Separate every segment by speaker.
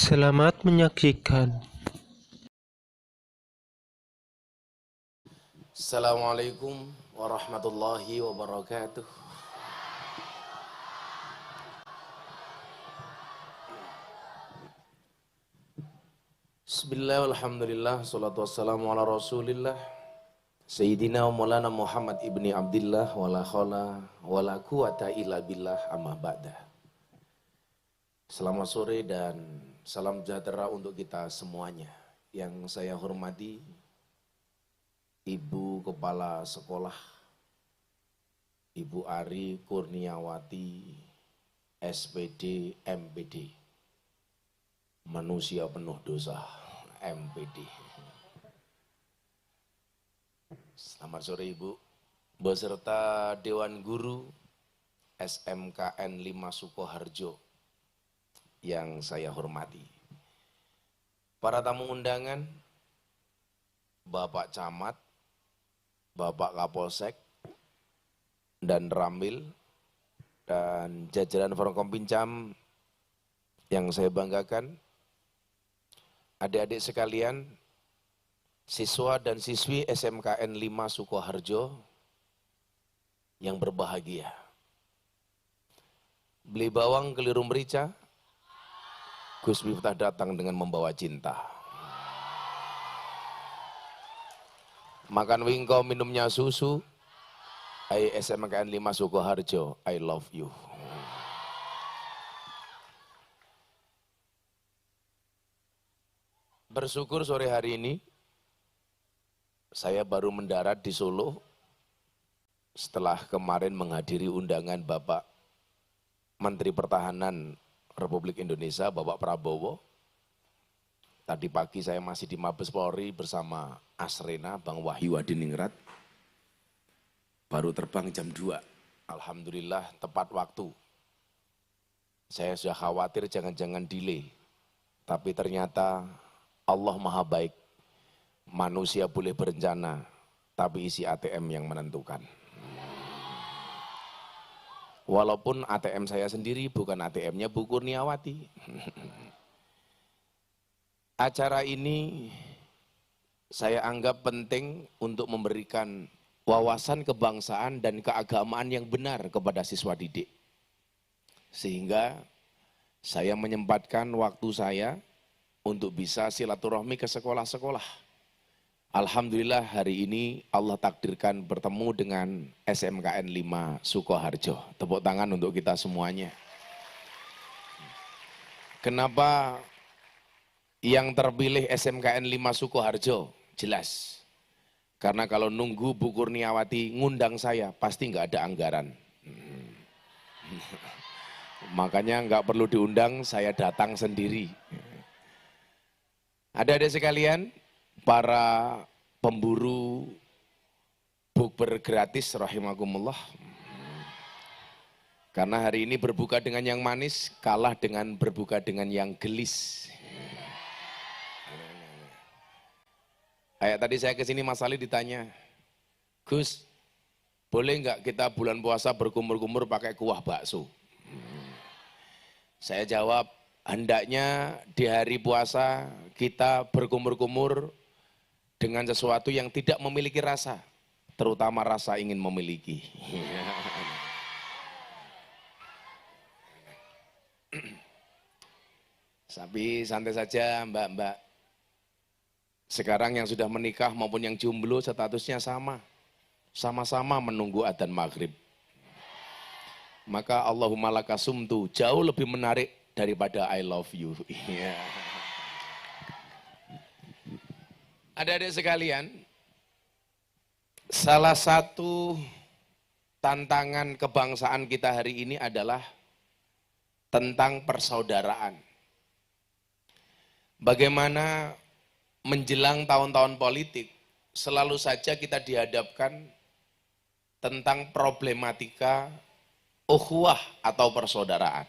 Speaker 1: Selamat menyaksikan.
Speaker 2: Assalamualaikum warahmatullahi wabarakatuh. Bismillah, alhamdulillah, salatu wassalamu ala rasulillah Sayyidina wa maulana Muhammad ibni Abdillah wala khawla wala quwata illa billah amma ba'dah. Selamat sore dan salam sejahtera untuk kita semuanya. Yang saya hormati Ibu Kepala Sekolah Ibu Ari Kurniawati SPD MPD, manusia penuh dosa MPD. Selamat sore Ibu, beserta Dewan Guru SMKN 5 Sukoharjo yang saya hormati. Para tamu undangan, Bapak Camat, Bapak Kapolsek, dan Ramil, dan jajaran Forkompinjam yang saya banggakan, adik-adik sekalian, siswa dan siswi SMKN 5 Sukoharjo yang berbahagia. Beli bawang keliru merica, Gus Miftah datang dengan membawa cinta. Makan wingko minumnya susu, SMKN 5 Sukoharjo, I love you. Bersyukur sore hari ini, saya baru mendarat di Solo setelah kemarin menghadiri undangan Bapak Menteri Pertahanan Republik Indonesia, Bapak Prabowo. Tadi pagi saya masih di Mabes Polri bersama Asrena, Bang Wahyu Adiningrat. Baru terbang jam 2, alhamdulillah tepat waktu. Saya sudah khawatir jangan-jangan delay, tapi ternyata Allah Maha Baik. Manusia boleh berencana, tapi isi ATM yang menentukan. Walaupun ATM saya sendiri bukan ATM-nya Bu Kurniawati. Acara ini saya anggap penting untuk memberikan wawasan kebangsaan dan keagamaan yang benar kepada siswa didik. Sehingga saya menyempatkan waktu saya untuk bisa silaturahmi ke sekolah-sekolah. Alhamdulillah hari ini Allah takdirkan bertemu dengan SMKN 5 Sukoharjo. Tepuk tangan untuk kita semuanya. Kenapa yang terpilih SMKN 5 Sukoharjo? Jelas. Karena kalau nunggu Bu Kurniawati ngundang saya, pasti nggak ada anggaran. Makanya nggak perlu diundang, saya datang sendiri. Adik-adik sekalian, para pemburu bukber gratis rahimakumullah. Karena hari ini berbuka dengan yang manis, kalah dengan berbuka dengan yang gelis. Kayak tadi saya kesini Mas Ali ditanya, Gus, boleh nggak kita bulan puasa berkumur-kumur pakai kuah bakso? Saya jawab, hendaknya di hari puasa kita berkumur-kumur dengan sesuatu yang tidak memiliki rasa, terutama rasa ingin memiliki. Tapi santai saja mbak-mbak. Sekarang yang sudah menikah maupun yang jomblo statusnya sama. Sama-sama menunggu adzan maghrib. Maka Allahumma laka sumtu jauh lebih menarik daripada I love you. Adik-adik sekalian, salah satu tantangan kebangsaan kita hari ini adalah tentang persaudaraan. Bagaimana menjelang tahun-tahun politik, selalu saja kita dihadapkan tentang problematika ukhuwah atau persaudaraan.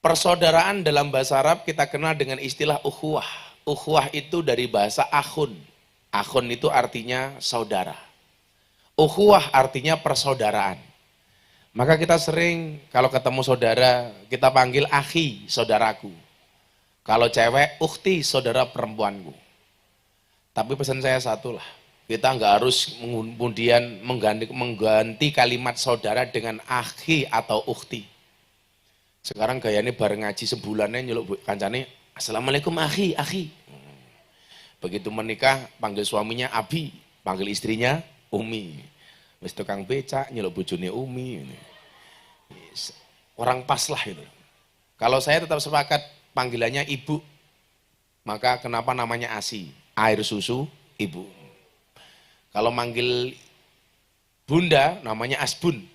Speaker 2: Persaudaraan dalam bahasa Arab kita kenal dengan istilah ukhuwah. Ukhuwah itu dari bahasa akhun. Akhun itu artinya saudara. Ukhuwah artinya persaudaraan. Maka kita sering kalau ketemu saudara, kita panggil akhi, saudaraku. Kalau cewek, ukhti, saudara perempuanku. Tapi pesan saya satu lah, kita nggak harus kemudian mengganti kalimat saudara dengan akhi atau ukhti. Sekarang gayanya bareng ngaji sebulannya nyeluk kancane, assalamualaikum akhi, akhi. Begitu menikah, panggil suaminya abi, panggil istrinya umi. Wis tukang becak nyeluk bojone umi. Orang pas lah itu. Kalau saya tetap sepakat panggilannya ibu, maka kenapa namanya ASI? Air susu ibu. Kalau manggil bunda, namanya asbun.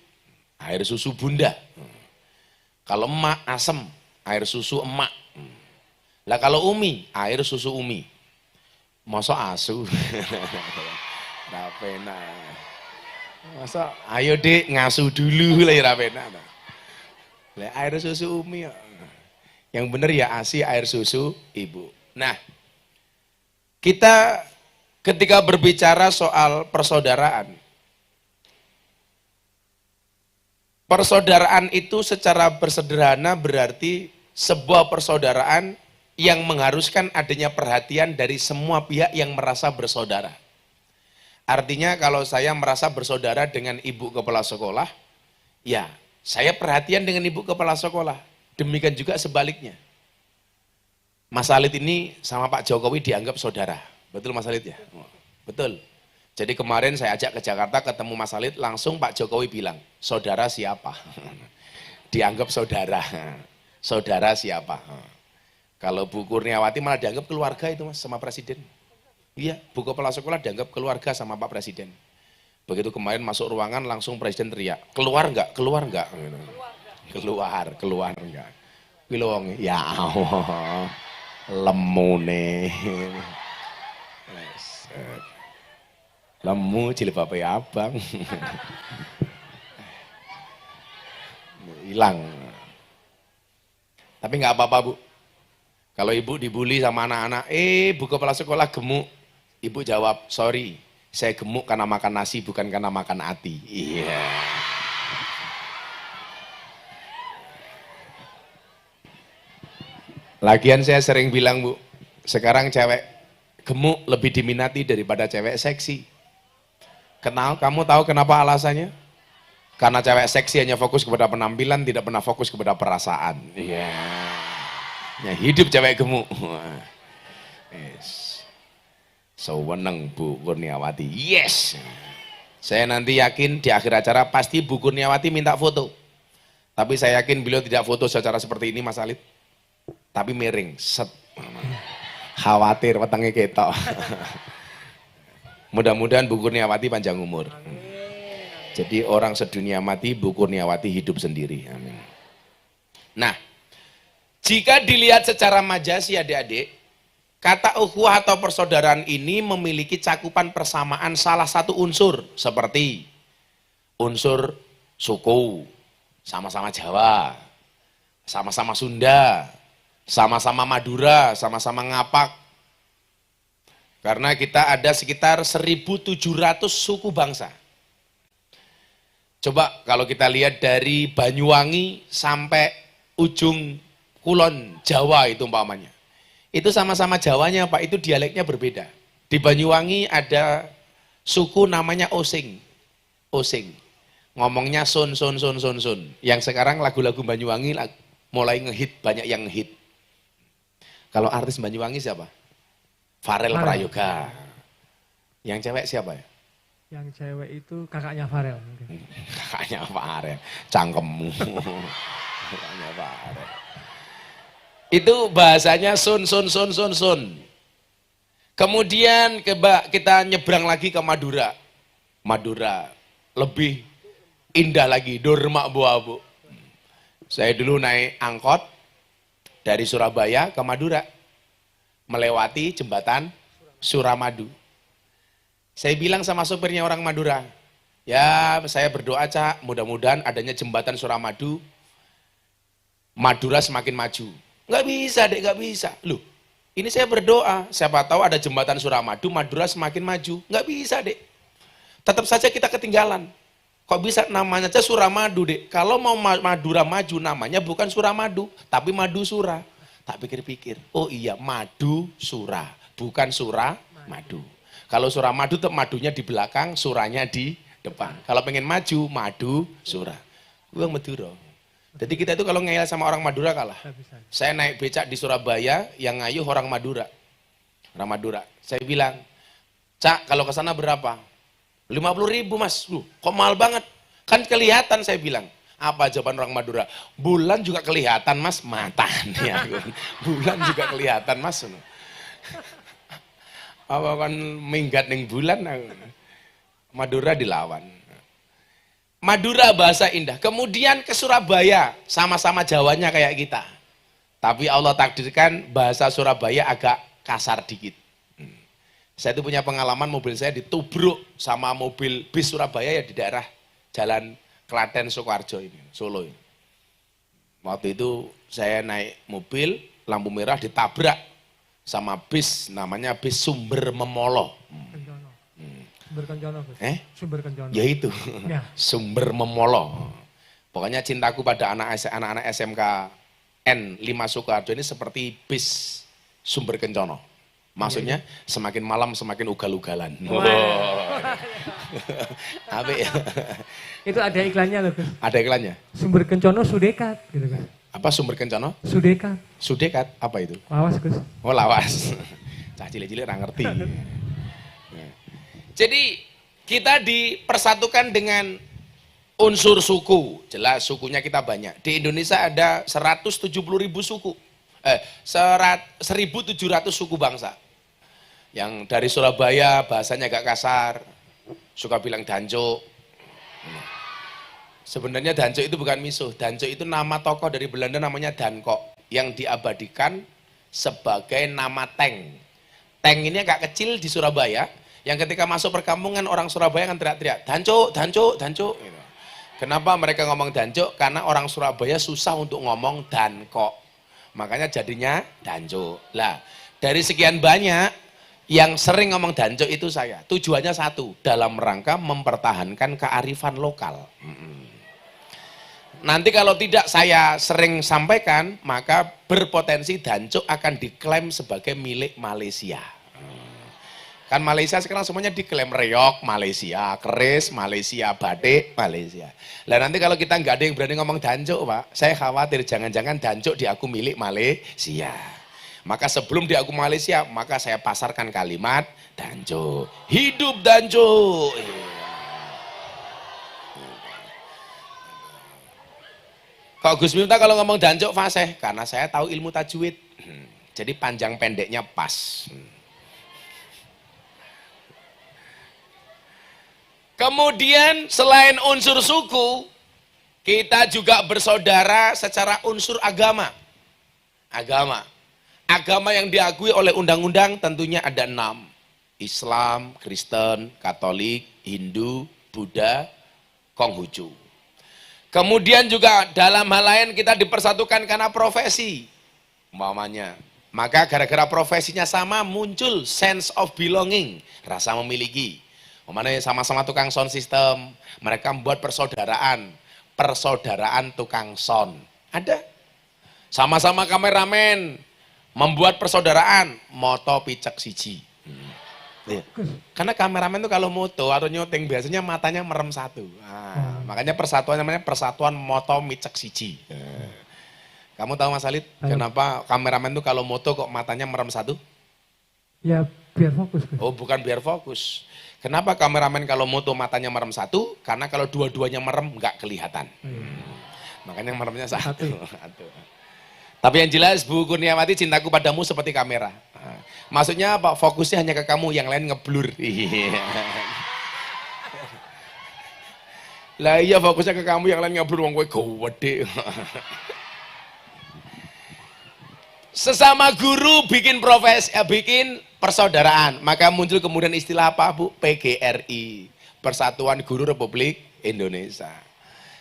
Speaker 2: Air susu bunda. Kalau emak, asem. Air susu emak. Lah kalau umi, air susu umi. Masa asu? Rapena. Masa ayo dek ngasuh dulu lah ya rapena. Lah air susu umi. Yang benar ya ASI air susu ibu. Nah, kita ketika berbicara soal persaudaraan, persaudaraan itu secara bersederhana berarti sebuah persaudaraan yang mengharuskan adanya perhatian dari semua pihak yang merasa bersaudara. Artinya kalau saya merasa bersaudara dengan ibu kepala sekolah, ya saya perhatian dengan ibu kepala sekolah. Demikian juga sebaliknya. Mas Halid ini sama Pak Jokowi dianggap saudara. Betul Mas Halid ya? Betul. Jadi kemarin saya ajak ke Jakarta ketemu Mas Halid, langsung Pak Jokowi bilang, saudara siapa? Dianggap saudara. Saudara siapa? Kalau Bu Kurniawati malah dianggap keluarga itu Mas sama Presiden. Iya, Bu Kepala Sekolah dianggap keluarga sama Pak Presiden. Begitu kemarin masuk ruangan langsung Presiden teriak, keluar enggak? Keluar enggak? Keluar enggak? Pilong, ya Allah, lemu nih. Lemu jilbab abang. Hilang. Tapi nggak apa-apa Bu. Kalau ibu dibully sama anak-anak, Bu Kepala Sekolah gemuk. Ibu jawab, sorry, saya gemuk karena makan nasi, bukan karena makan ati. Iya. Lagian saya sering bilang Bu, sekarang cewek gemuk lebih diminati daripada cewek seksi. Kamu tahu kenapa alasannya? Karena cewek seksi hanya fokus kepada penampilan, tidak pernah fokus kepada perasaan. Iya. Ya, hidup cewek gemuk. Yes. Seweneng Bu Kurniawati. Yes. Saya nanti yakin di akhir acara pasti Bu Kurniawati minta foto. Tapi saya yakin beliau tidak foto secara seperti ini Mas Halid. Tapi miring. Set. Khawatir wetenge ketok. Mudah-mudahan Bu Kurniawati panjang umur. Jadi orang sedunia mati, Bu Kurniawati hidup sendiri. Amin. Nah, jika dilihat secara majasi adik-adik, kata ukhuwah atau persaudaraan ini memiliki cakupan persamaan salah satu unsur, seperti unsur suku, sama-sama Jawa, sama-sama Sunda, sama-sama Madura, sama-sama Ngapak. Karena kita ada sekitar 1.700 suku bangsa. Coba kalau kita lihat dari Banyuwangi sampai ujung Kulon Jawa itu umpamanya. Itu sama-sama Jawanya Pak, itu dialeknya berbeda. Di Banyuwangi ada suku namanya Osing. Osing. Ngomongnya sun. Yang sekarang lagu-lagu Banyuwangi mulai ngehit, banyak yang ngehit. Kalau artis Banyuwangi siapa? Farel Prayoga. Yang cewek siapa ya?
Speaker 3: Yang cewek itu kakaknya Farel.
Speaker 2: Kakaknya Farel. Cangkemmu. Kakaknya Farel. Itu bahasanya sun. Kemudian kita nyebrang lagi ke Madura. Madura lebih indah lagi, Dormak Bu. Saya dulu naik angkot dari Surabaya ke Madura, melewati jembatan Suramadu. Saya bilang sama sopirnya orang Madura, ya saya berdoa Cak, mudah-mudahan adanya jembatan Suramadu, Madura semakin maju. Nggak bisa dek, nggak bisa. Loh, ini saya berdoa, siapa tahu ada jembatan Suramadu, Madura semakin maju. Nggak bisa dek. Tetap saja kita ketinggalan. Kok bisa namanya aja Suramadu, Dek? Kalau mau Madura maju namanya bukan Suramadu, tapi Madu Sura. Tak pikir-pikir, oh iya Madu Sura, bukan Sura Madu. Kalau Suramadu tetap madunya di belakang, suranya di depan. Kalau pengen maju, Madu Sura. Gue Madura. Jadi kita itu kalau ngeyel sama orang Madura kalah.
Speaker 3: Nggak bisa.
Speaker 2: Saya naik becak di Surabaya, yang ngayuh orang Madura. Orang Madura. Saya bilang, Cak kalau ke sana berapa? 50.000 mas, kok mahal banget? Kan kelihatan saya bilang. Apa jawaban orang Madura? Bulan juga kelihatan mas, matanya. Bulan juga kelihatan mas. Apa kan minggat ning bulan? Madura dilawan. Madura bahasa indah. Kemudian ke Surabaya, sama-sama Jawanya kayak kita. Tapi Allah takdirkan bahasa Surabaya agak kasar dikit. Saya itu punya pengalaman mobil saya ditubruk sama mobil bis Surabaya ya di daerah Jalan Klaten Sukoharjo ini, Solo ini. Waktu itu saya naik mobil, lampu merah ditabrak sama bis, namanya bis Sumber Memolo.
Speaker 3: Kencono. Sumber Kencono, Gus. Sumber Kencono.
Speaker 2: Ya itu,
Speaker 3: Ya.
Speaker 2: Sumber Memolo. Pokoknya cintaku pada anak-anak SMK N5 Sukoharjo ini seperti bis Sumber Kencono. Maksudnya semakin malam semakin ugal-ugalan. Apik ya?
Speaker 3: Itu ada iklannya loh, Gus.
Speaker 2: Ada iklannya?
Speaker 3: Sumber Kencono Sudekat gitu kan.
Speaker 2: Apa Sumber Kencono?
Speaker 3: Sudekat.
Speaker 2: Sudekat, apa itu?
Speaker 3: Lawas, Gus.
Speaker 2: Oh lawas. Cah cilik-cilik nggak ngerti. Jadi kita dipersatukan dengan unsur suku. Jelas sukunya kita banyak. Di Indonesia ada 170.000 suku. 1.700 suku bangsa. Yang dari Surabaya bahasanya agak kasar, suka bilang danco. Sebenarnya danco itu bukan misuh, danco itu nama tokoh dari Belanda namanya Danko, yang diabadikan sebagai nama tank. Tank ini agak kecil di Surabaya, yang ketika masuk perkampungan orang Surabaya kan teriak-teriak, danco, danco, danco. Kenapa mereka ngomong danco? Karena orang Surabaya susah untuk ngomong danko. Makanya jadinya danco. Lah, dari sekian banyak yang sering ngomong danco itu saya. Tujuannya satu, dalam rangka mempertahankan kearifan lokal. Nanti kalau tidak saya sering sampaikan, maka berpotensi danco akan diklaim sebagai milik Malaysia. Kan Malaysia sekarang semuanya diklaim reok Malaysia, keris Malaysia, batik Malaysia. Lah nanti kalau kita nggak ada yang berani ngomong danco, Pak, saya khawatir jangan-jangan danco diaku milik Malaysia. Maka sebelum diaku Malaysia, maka saya pasarkan kalimat danco. Hidup danco. Kok Gus Miftah kalau ngomong danco fasih? Karena saya tahu ilmu tajwid. Jadi panjang pendeknya pas. Kemudian selain unsur suku, kita juga bersaudara secara unsur agama. Agama yang diakui oleh undang-undang tentunya ada 6. Islam, Kristen, Katolik, Hindu, Buddha, Konghucu. Kemudian juga dalam hal lain kita dipersatukan karena profesi. Umpamanya. Maka gara-gara profesinya sama muncul sense of belonging, rasa memiliki. Umpamanya sama-sama tukang sound system, mereka membuat persaudaraan tukang sound. Ada. Sama-sama kameramen, membuat persaudaraan, moto picek siji. Iya. Karena kameramen itu kalau moto atau nyuting biasanya matanya merem satu. Nah, makanya persatuan namanya persatuan moto micek siji. Kamu tahu Mas Halid, kenapa kameramen itu kalau moto kok matanya merem satu?
Speaker 3: Ya biar fokus.
Speaker 2: Oh bukan biar fokus. Kenapa kameramen kalau moto matanya merem satu? Karena kalau dua-duanya merem nggak kelihatan. Makanya meremnya satu. Tapi yang jelas Bu Kurniawati, cintaku padamu seperti kamera. Maksudnya apa? Fokusnya hanya ke kamu, yang lain ngeblur. Lah iya fokusnya ke kamu, yang lain ngeblur, wong kowe gede. Sesama guru bikin bikin persaudaraan, maka muncul kemudian istilah apa Bu? PGRI, Persatuan Guru Republik Indonesia.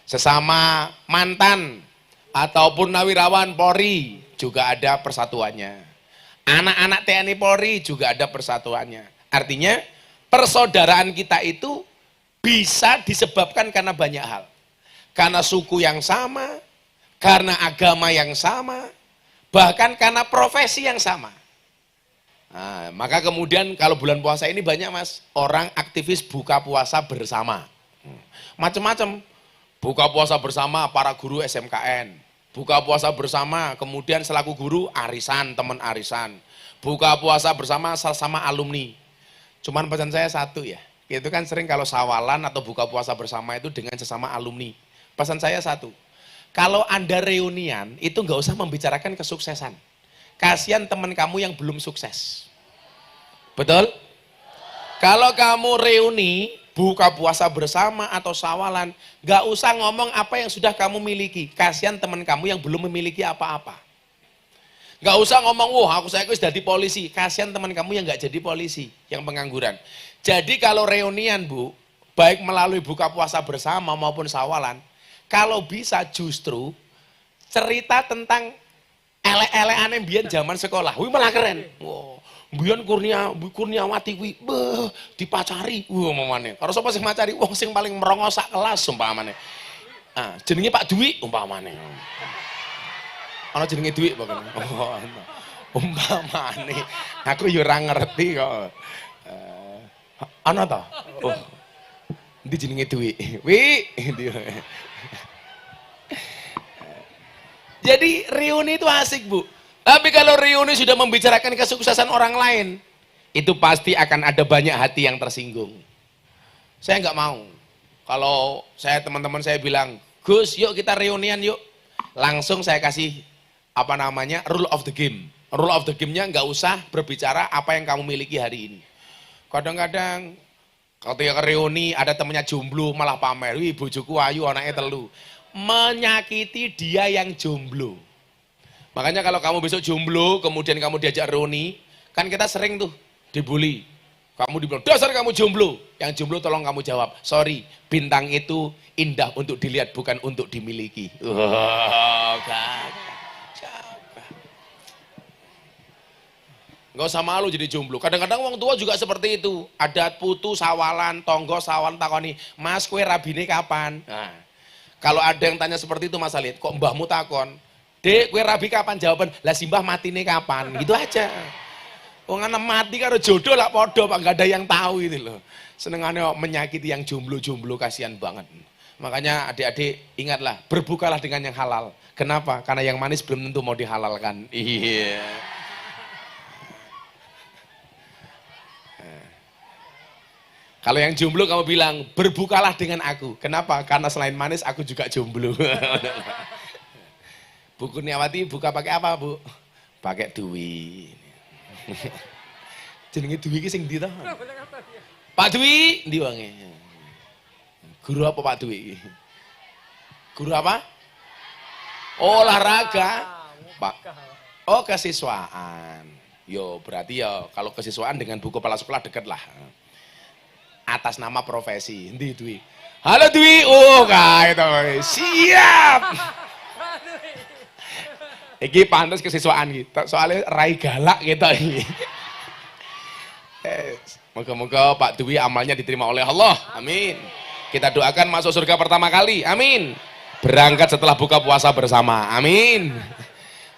Speaker 2: Sesama mantan ataupun nawirawan Polri juga ada persatuannya. Anak-anak TNI Polri juga ada persatuannya. Artinya persaudaraan kita itu bisa disebabkan karena banyak hal. Karena suku yang sama, karena agama yang sama, bahkan karena profesi yang sama. Nah, maka kemudian kalau bulan puasa ini banyak mas, orang aktivis buka puasa bersama. Macam-macam. Buka puasa bersama para guru SMKN. Buka puasa bersama, kemudian selaku guru arisan, teman arisan. Buka puasa bersama sama alumni. Cuman pesan saya satu ya, itu kan sering kalau sawalan atau buka puasa bersama itu dengan sesama alumni. Pesan saya satu, kalau Anda reunian itu nggak usah membicarakan kesuksesan. Kasihan teman kamu yang belum sukses. Betul? Kalau kamu reuni, buka puasa bersama atau sawalan, nggak usah ngomong apa yang sudah kamu miliki. Kasihan teman kamu yang belum memiliki apa-apa. Nggak usah ngomong, wah aku saya jadi polisi. Kasihan teman kamu yang nggak jadi polisi, yang pengangguran. Jadi kalau reunian Bu, baik melalui buka puasa bersama maupun sawalan, kalau bisa justru cerita tentang elek-elekan mbiyen zaman sekolah. Wih malah keren. Wow. Mbiyen Kurniawati kuwi dipacari. Wah umpamane. Karo sapa sing macari? Wong sing paling merongos sak kelas umpamane. Ah, jenenge Pak Dwi umpamane. Ana jenenge Dwi pokoknya. Oh, umpamane. Aku yo ora ngerti kok. Ana ta? Oh. Ndi jenenge Dwi? Wi. Jadi reuni itu asik Bu. Tapi kalau reuni sudah membicarakan kesuksesan orang lain, itu pasti akan ada banyak hati yang tersinggung. Saya nggak mau. Kalau saya teman-teman saya bilang, Gus yuk kita reunian yuk. Langsung saya kasih rule of the game. Rule of the game-nya nggak usah berbicara apa yang kamu miliki hari ini. Kadang-kadang ketika reuni ada temennya jomblo malah pamer, wih bojoku ayu anaknya telu. Menyakiti dia yang jomblo. Makanya kalau kamu besok jomblo, kemudian kamu diajak reuni, kan kita sering tuh dibully. Kamu dibilang, dasar kamu jomblo. Yang jomblo tolong kamu jawab, sorry, bintang itu indah untuk dilihat, bukan untuk dimiliki. Nggak usah malu jadi jomblo. Kadang-kadang orang tua juga seperti itu. Adat putu, sawalan, tonggo, sawan, takoni, mas kue rabine kapan? Nah, kalau ada yang tanya seperti itu Mas Halid, kok mbahmu takon, dek kue rabi kapan? Jawaban, lah si mbah matine kapan? Gitu aja. Wong ana mati karo jodoh lah podo, Pak, nggak ada yang tahu itu loh. Senengannya menyakiti yang jomblo-jomblo, kasihan banget. Makanya adik-adik ingatlah, berbukalah dengan yang halal. Kenapa? Karena yang manis belum tentu mau dihalalkan. Iya. Kalau yang jomblo kamu bilang, berbukalah dengan aku. Kenapa? Karena selain manis aku juga jomblo. Bu Kurniawati buka pakai apa Bu? Pakai Dwi. Jenenge Dwi ki sing ndi to? Pak Dwi ndi wange? Guru apa Pak Dwi? Guru apa? Olahraga. Pak. Oh kesiswaan. Yo berarti ya kalau kesiswaan dengan buku kepala sekolah deket lah. Atas nama profesi, endi Dwi? Halo Dwi, oh kae to. Siap. Iki pantes kesiswaan gitu, soalnya rai galak gitu iki. Moga-moga Pak Dwi amalnya diterima oleh Allah, amin. Kita doakan masuk surga pertama kali, amin. Berangkat setelah buka puasa bersama, amin.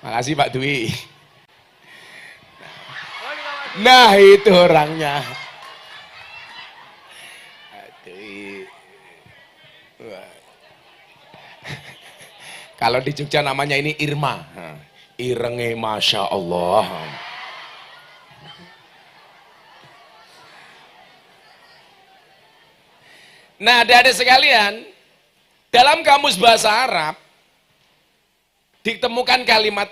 Speaker 2: Makasih Pak Dwi. Nah itu orangnya. Kalau di Jogja namanya ini Irma. Irenge Masya Allah. Nah adik-adik sekalian, dalam kamus bahasa Arab ditemukan kalimat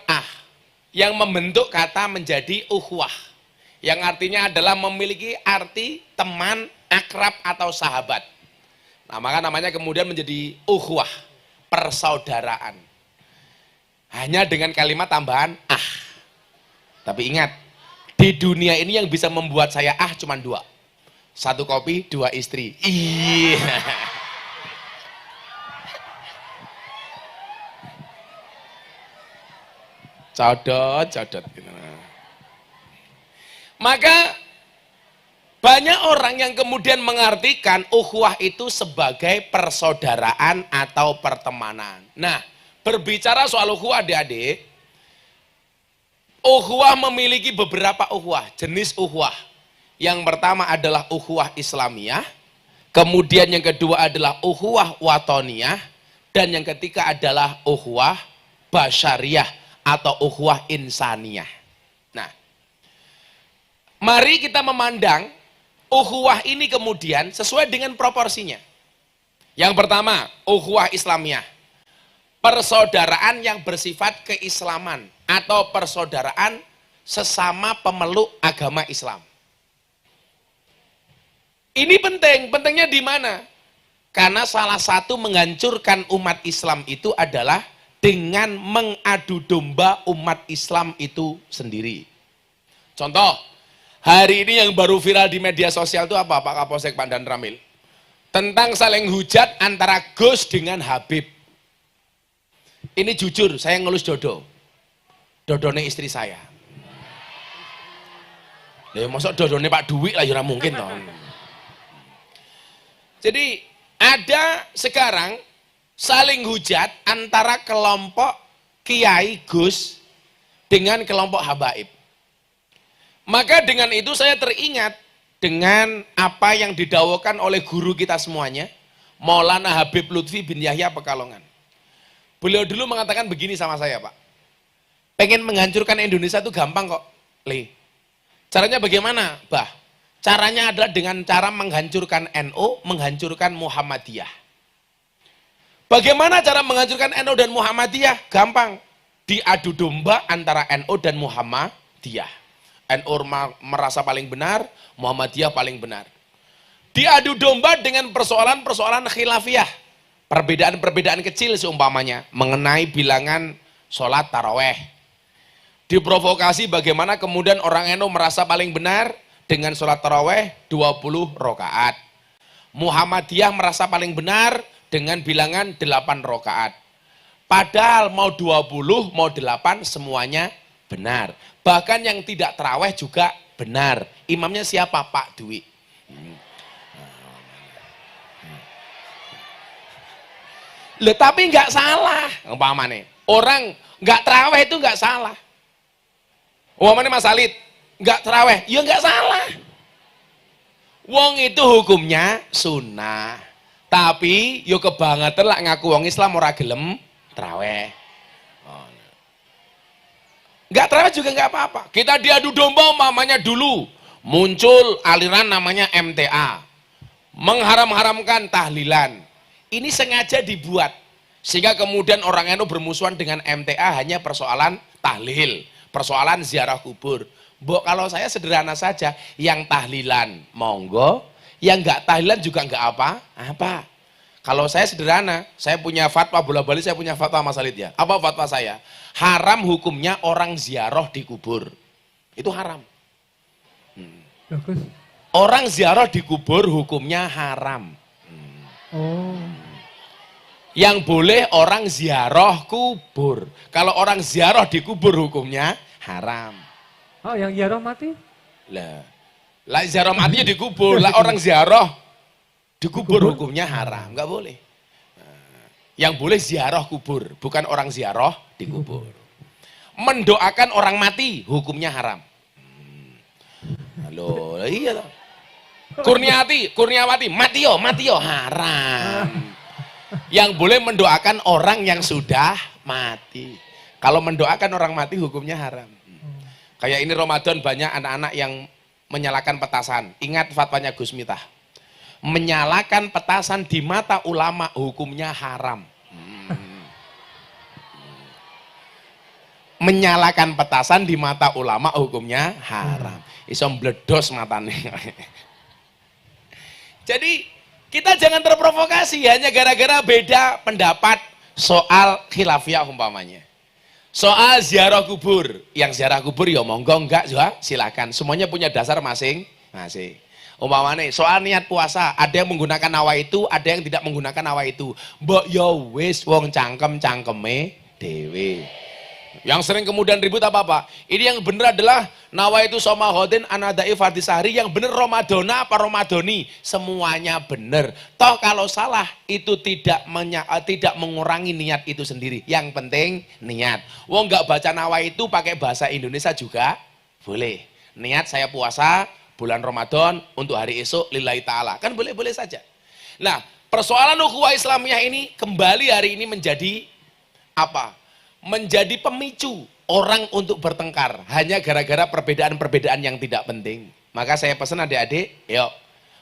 Speaker 2: yang membentuk kata menjadi ukhwah, yang artinya adalah memiliki arti teman, akrab atau sahabat. Nah maka namanya kemudian menjadi ukhwah, persaudaraan. Hanya dengan kalimat tambahan Tapi ingat, di dunia ini yang bisa membuat saya cuma dua. Satu kopi, dua istri. Iya. Codot. Maka Banyak orang yang kemudian mengartikan ukhuwah itu sebagai persaudaraan atau pertemanan. Nah, berbicara soal ukhuwah adik-adik, ukhuwah memiliki beberapa ukhuwah, jenis ukhuwah. Yang pertama adalah ukhuwah Islamiyah, kemudian yang kedua adalah ukhuwah watoniyah, dan yang ketiga adalah ukhuwah basyariyah atau ukhuwah insaniyah. Nah, mari kita memandang ukhuwah ini kemudian sesuai dengan proporsinya. Yang pertama, ukhuwah Islamiyah. Persaudaraan yang bersifat keislaman atau persaudaraan sesama pemeluk agama Islam. Ini penting, pentingnya di mana? Karena salah satu menghancurkan umat Islam itu adalah dengan mengadu domba umat Islam itu sendiri. Contoh, hari ini yang baru viral di media sosial itu apa Pak Kapolsek Pandan Ramil? Tentang saling hujat antara Gus dengan Habib. Ini jujur, saya ngelus Dodo. Dodone istri saya. Ya masuk Dodone Pak Duwi lah, ya mungkin toh. Jadi ada sekarang saling hujat antara kelompok Kiai Gus dengan kelompok Habaib. Maka dengan itu saya teringat dengan apa yang didakwakan oleh guru kita semuanya, Maulana Habib Lutfi bin Yahya Pekalongan. Beliau dulu mengatakan begini sama saya, Pak. Pengen menghancurkan Indonesia itu gampang kok, Le. Caranya bagaimana, Bah? Caranya adalah dengan cara menghancurkan NU, menghancurkan Muhammadiyah. Bagaimana cara menghancurkan NU dan Muhammadiyah? Gampang. Diadu domba antara NU dan Muhammadiyah. NU merasa paling benar, Muhammadiyah paling benar. Diadu domba dengan persoalan-persoalan khilafiyah. Perbedaan-perbedaan kecil seumpamanya mengenai bilangan sholat taraweh. Diprovokasi bagaimana kemudian orang NU merasa paling benar dengan sholat taraweh 20 rakaat. Muhammadiyah merasa paling benar dengan bilangan 8 rakaat. Padahal mau 20, mau 8 semuanya benar. Bahkan yang tidak taraweh juga benar. Imamnya siapa? Pak Dwi. Loh, tapi nggak salah. Umpamane orang nggak taraweh itu nggak salah. Umpamane Mas Halid nggak taraweh, ya nggak salah. Wong itu hukumnya sunnah. Tapi yo kebangetan lah ngaku wong Islam ora gelem taraweh. Nggak taraweh juga nggak apa-apa. Kita diadu domba umpamanya dulu muncul aliran namanya MTA. Mengharam-haramkan tahlilan. Ini sengaja dibuat sehingga kemudian orang NU bermusuhan dengan MTA hanya persoalan tahlil, persoalan ziarah kubur. Mbok, kalau saya sederhana saja, yang tahlilan monggo, yang nggak tahlilan juga nggak apa-apa. Kalau saya sederhana, saya punya fatwa bola-bali, saya punya fatwa Mas Halid ya. Apa fatwa saya? Haram hukumnya orang ziarah di kubur. Itu haram. Orang ziarah di kubur hukumnya haram.
Speaker 3: Oh.
Speaker 2: Yang boleh orang ziarah kubur. Kalau orang ziarah di kubur hukumnya haram.
Speaker 3: Oh, yang ziarah mati?
Speaker 2: Lah ziarah matinya di kubur. Lah orang ziarah di kubur hukumnya haram, nggak boleh. Yang boleh ziarah kubur, bukan orang ziarah di kubur. Mendoakan orang mati hukumnya haram. Halo, iya loh. Kurniawati, Matio, haram. Yang boleh mendoakan orang yang sudah mati. Kalau mendoakan orang mati hukumnya haram. Kayak ini Ramadan banyak anak-anak yang menyalakan petasan. Ingat fatwanya Gus Miftah. Menyalakan petasan di mata ulama hukumnya haram. Menyalakan petasan di mata ulama hukumnya haram. Iso mbledos matane. Jadi kita jangan terprovokasi hanya gara-gara beda pendapat soal khilafiyah umpamanya. Soal ziarah kubur, yang ziarah kubur ya monggo, enggak juga silakan. Semuanya punya dasar masing-masing. Umpamanya soal niat puasa, ada yang menggunakan nawa itu, ada yang tidak menggunakan nawa itu. Mbok ya wis wong cangkeme dhewe. Yang sering kemudian ribut apa-apa. Ini yang benar adalah nawaitu soma hodin anadai fardisahri, yang benar Ramadana apa Ramadoni, semuanya benar. Toh kalau salah itu tidak mengurangi niat itu sendiri. Yang penting niat. Wong nggak baca nawaitu pakai bahasa Indonesia juga boleh. Niat saya puasa bulan Ramadan untuk hari esok lillahi ta'ala. Kan boleh-boleh saja. Nah, persoalan ukhuwah Islamiyah ini kembali hari ini menjadi apa? Menjadi pemicu orang untuk bertengkar hanya gara-gara perbedaan-perbedaan yang tidak penting. Maka saya pesan adik-adik, yuk,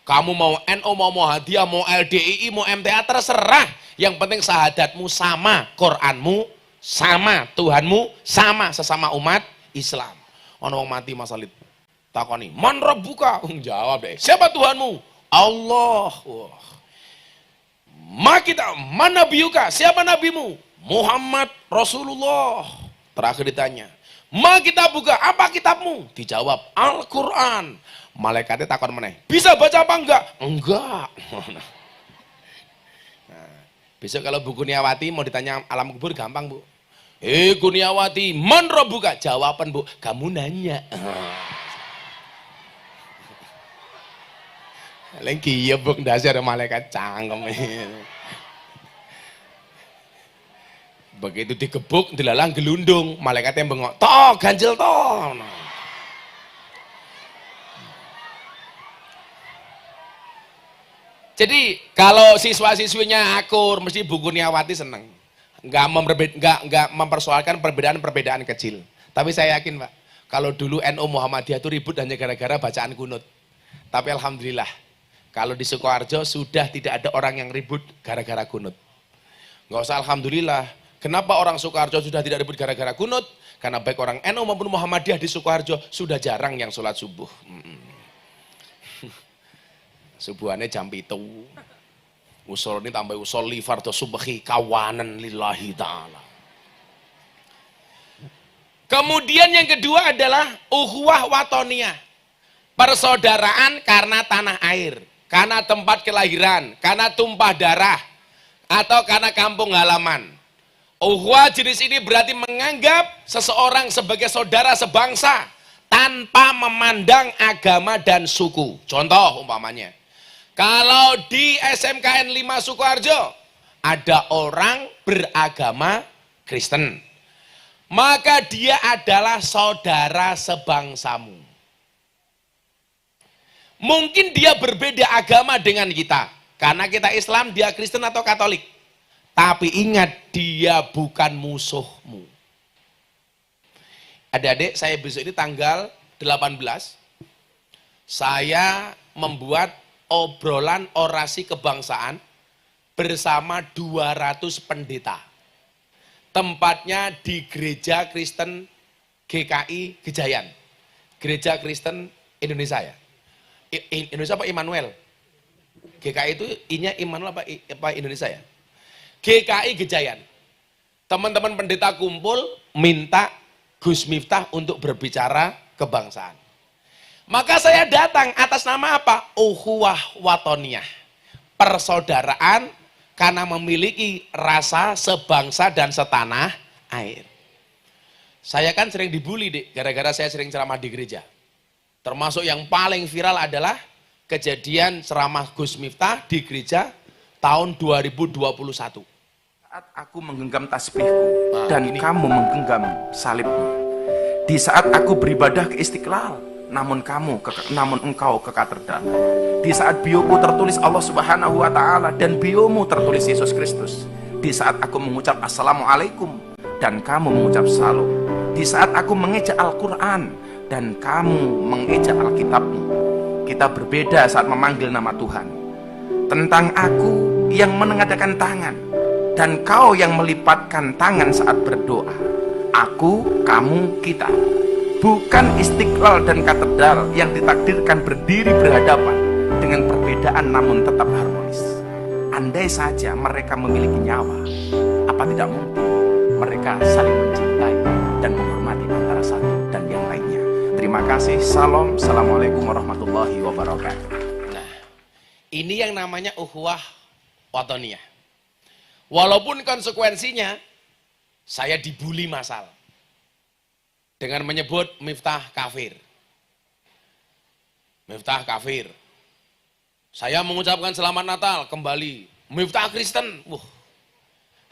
Speaker 2: kamu mau NU, mau Muhammadiyah, mau LDII, mau MTA, terserah. Yang penting syahadatmu sama, Quranmu sama, Tuhanmu sama, sesama umat Islam. Ono wong mati masalit. Takoni, man rabbuka? Jawab deh, siapa Tuhanmu? Allah. Man nabiyuka? Siapa nabimu? Muhammad Rasulullah. Terakhir ditanya, ma kita buka, apa kitabmu? Dijawab, Al-Quran. Malaikatnya takon meneh, bisa baca apa enggak? Enggak. Nah, besok kalau Bu Kurniawati mau ditanya alam kubur gampang, Bu. Kurniawati, man rabbuka? Jawaban, Bu, kamu nanya. Lagi iya, Bu, dasar malaikat cangkem. Begitu digebuk, dilalang gelundung, malaikatnya bengok, toh ganjel toh. Jadi kalau siswa-siswinya akur, mesti Bu Kurniawati seneng. Nggak mempersoalkan perbedaan-perbedaan kecil. Tapi saya yakin, Pak, kalau dulu NU Muhammadiyah itu ribut hanya gara-gara bacaan kunut. Tapi alhamdulillah, kalau di Sukoharjo sudah tidak ada orang yang ribut gara-gara kunut. Nggak usah alhamdulillah. Kenapa orang Sukoharjo sudah tidak ribut gara-gara kunut? Karena baik orang NU maupun Muhammadiyah di Sukoharjo sudah jarang yang sholat subuh. Subuhannya jam 7. Usul ini tambah usul li fardhu subhi kawanan lillahi ta'ala. Kemudian yang kedua adalah ukhuwah watoniyah. Persaudaraan karena tanah air, karena tempat kelahiran, karena tumpah darah, atau karena kampung halaman. Ukhuwah jenis ini berarti menganggap seseorang sebagai saudara sebangsa tanpa memandang agama dan suku. Contoh umpamanya, kalau di SMKN 5 Sukoharjo ada orang beragama Kristen, maka dia adalah saudara sebangsamu. Mungkin dia berbeda agama dengan kita, karena kita Islam, dia Kristen atau Katolik. Tapi ingat, dia bukan musuhmu. Adik-adik, saya besok ini tanggal 18, saya membuat obrolan orasi kebangsaan bersama 200 pendeta. Tempatnya di Gereja Kristen GKI Gejayan. Gereja Kristen Indonesia ya. Indonesia apa Immanuel? GKI itu I-nya Immanuel apa Indonesia ya? GKI Gejayan. Teman-teman pendeta kumpul minta Gus Miftah untuk berbicara kebangsaan. Maka saya datang atas nama apa? Ukhuwah watoniyah. Persaudaraan karena memiliki rasa sebangsa dan setanah air. Saya kan sering dibully, Dik, gara-gara saya sering ceramah di gereja. Termasuk yang paling viral adalah kejadian ceramah Gus Miftah di gereja tahun 2021.
Speaker 4: Saat aku menggenggam tasbihku dan kamu menggenggam salibmu. Di saat aku beribadah ke Istiqlal, namun engkau ke katedral. Di saat bioku tertulis Allah Subhanahu wa Ta'ala dan biomu tertulis Yesus Kristus. Di saat aku mengucap Assalamualaikum dan kamu mengucap Salam. Di saat aku mengejak Al-Quran dan kamu mengejak Alkitabmu. Kita berbeda saat memanggil nama Tuhan. Tentang aku yang menengadakan tangan dan kau yang melipatkan tangan saat berdoa. Aku, kamu, kita. Bukan Istiqlal dan katedral yang ditakdirkan berdiri berhadapan dengan perbedaan namun tetap harmonis. Andai saja mereka memiliki nyawa, apa tidak mungkin mereka saling mencintai dan menghormati antara satu dan yang lainnya. Terima kasih. Salam. Assalamualaikum warahmatullahi wabarakatuh.
Speaker 2: Nah, ini yang namanya ukhuwah watoniyah. Walaupun konsekuensinya saya dibully massal. dengan menyebut Miftah kafir. Miftah kafir. Saya mengucapkan selamat Natal kembali. Miftah Kristen.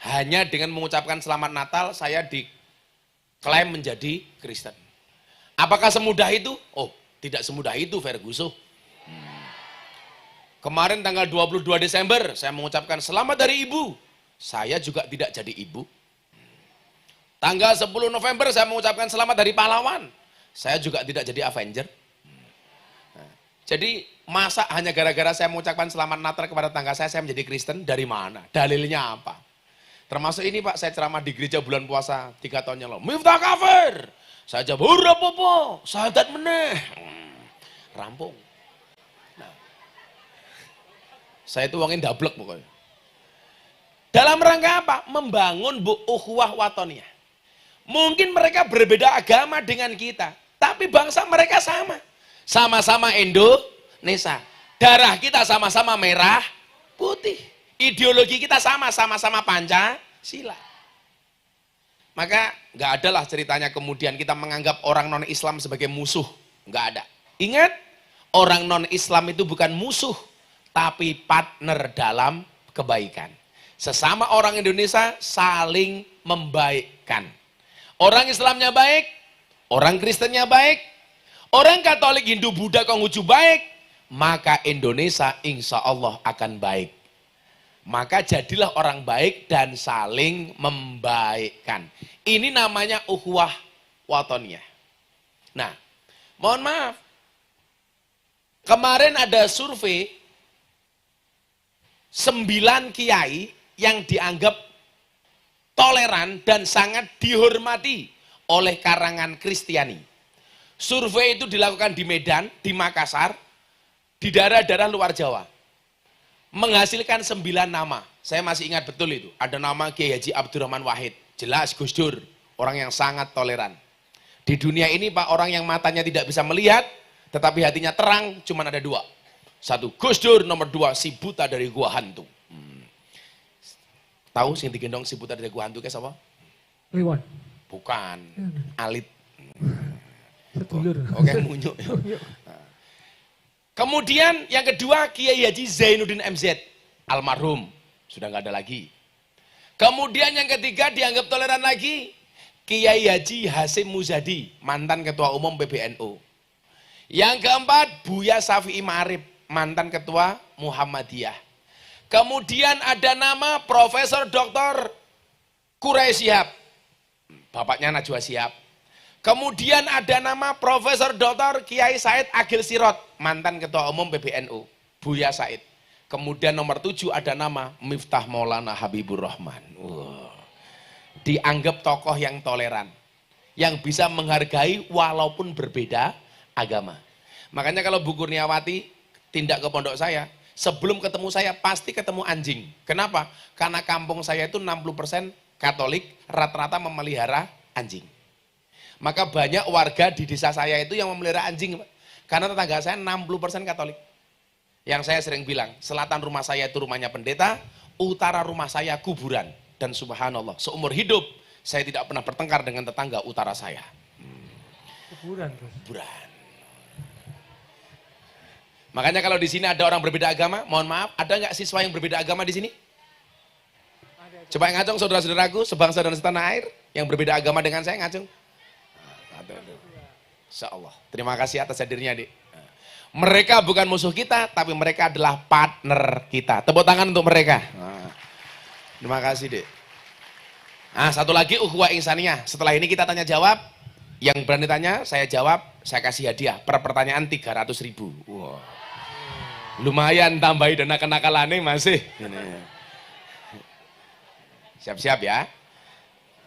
Speaker 2: Hanya dengan mengucapkan selamat Natal saya diklaim menjadi Kristen. Apakah semudah itu? Oh, tidak semudah itu Ferguson. Kemarin tanggal 22 Desember saya mengucapkan selamat dari ibu. Saya juga tidak jadi ibu. Tanggal 10 November saya mengucapkan selamat dari pahlawan. Saya juga tidak jadi Avenger. Jadi masa hanya gara-gara saya mengucapkan selamat Natal kepada tetangga saya menjadi Kristen? Dari mana? Dalilnya apa? Termasuk ini Pak, saya ceramah di gereja bulan puasa 3 tahun yang lalu. Miftah kafir. Saya jawab, hurra popo, sahadat meneh. Rampung. Nah, saya itu uangin dablek pokoknya. Dalam rangka apa? Membangun ukhuwah watoniyah. Mungkin mereka berbeda agama dengan kita, tapi bangsa mereka sama. Sama-sama Indonesia. Darah kita sama-sama merah, putih. Ideologi kita sama-sama Pancasila. Maka nggak adalah ceritanya kemudian kita menganggap orang non-Islam sebagai musuh. Nggak ada. Ingat, orang non-Islam itu bukan musuh, tapi partner dalam kebaikan. Sesama orang Indonesia saling membaikkan. Orang Islamnya baik, orang Kristennya baik, orang Katolik, Hindu, Buddha, Konghucu baik, maka Indonesia insya Allah akan baik. Maka jadilah orang baik dan saling membaikkan. Ini namanya ukhuwah watoniyah. Nah, mohon maaf. Kemarin ada survei 9 kiai yang dianggap toleran dan sangat dihormati oleh karangan Kristiani. Survei itu dilakukan di Medan, di Makassar, di daerah-daerah luar Jawa. Menghasilkan 9 nama. Saya masih ingat betul itu. Ada nama Kiai Haji Abdurrahman Wahid. Jelas Gus Dur, orang yang sangat toleran. Di dunia ini Pak, orang yang matanya tidak bisa melihat, tetapi hatinya terang, cuma ada 2. 1 Gus Dur, nomor 2 si buta dari gua hantu. Tahu sing digendong si buta dari gua hantu kayak siapa?
Speaker 3: Riwan.
Speaker 2: Bukan, Alit.
Speaker 3: Sedulur.
Speaker 2: Oke, munyuk. Kemudian yang kedua Kiai Haji Zainuddin MZ, almarhum, sudah nggak ada lagi. Kemudian yang ketiga dianggap toleran lagi, Kiai Haji Hasyim Muzadi, mantan ketua umum PBNU. Yang keempat Buya Syafi'i Ma'arif, mantan ketua Muhammadiyah. Kemudian ada nama Profesor Dr. Quraisy Shihab, bapaknya Najwa Shihab. Kemudian ada nama Profesor Dr. Kiai Said Agil Sirot, mantan ketua umum PBNU, Buya Said. Kemudian nomor 7 ada nama Miftah Maulana Habibur Rahman. Dianggap tokoh yang toleran, yang bisa menghargai walaupun berbeda agama. Makanya kalau Bu Kurniawati tindak ke pondok saya, sebelum ketemu saya pasti ketemu anjing. Kenapa? Karena kampung saya itu 60% Katolik, rata-rata memelihara anjing. Maka banyak warga di desa saya itu yang memelihara anjing, Pak. Karena tetangga saya 60% Katolik. Yang saya sering bilang, selatan rumah saya itu rumahnya pendeta, utara rumah saya kuburan. Dan subhanallah, seumur hidup saya tidak pernah bertengkar dengan tetangga utara saya.
Speaker 3: Kuburan.
Speaker 2: Kuburan. Makanya kalau di sini ada orang berbeda agama, mohon maaf, ada nggak siswa yang berbeda agama di sini? Coba yang ngacung saudara-saudaraku, sebangsa dan setanah air, yang berbeda agama dengan saya ngacung. Insya Allah. Terima kasih atas hadirnya, Dik. Mereka bukan musuh kita, tapi mereka adalah partner kita. Tepuk tangan untuk mereka. Terima kasih, Dik. Nah, satu lagi ukhuwah insaniyah. Setelah ini kita tanya jawab. Yang berani tanya, saya jawab, saya kasih hadiah. Per pertanyaan 300.000. Wow. Lumayan tambahi dana kenakalannya masih. Siap-siap ya.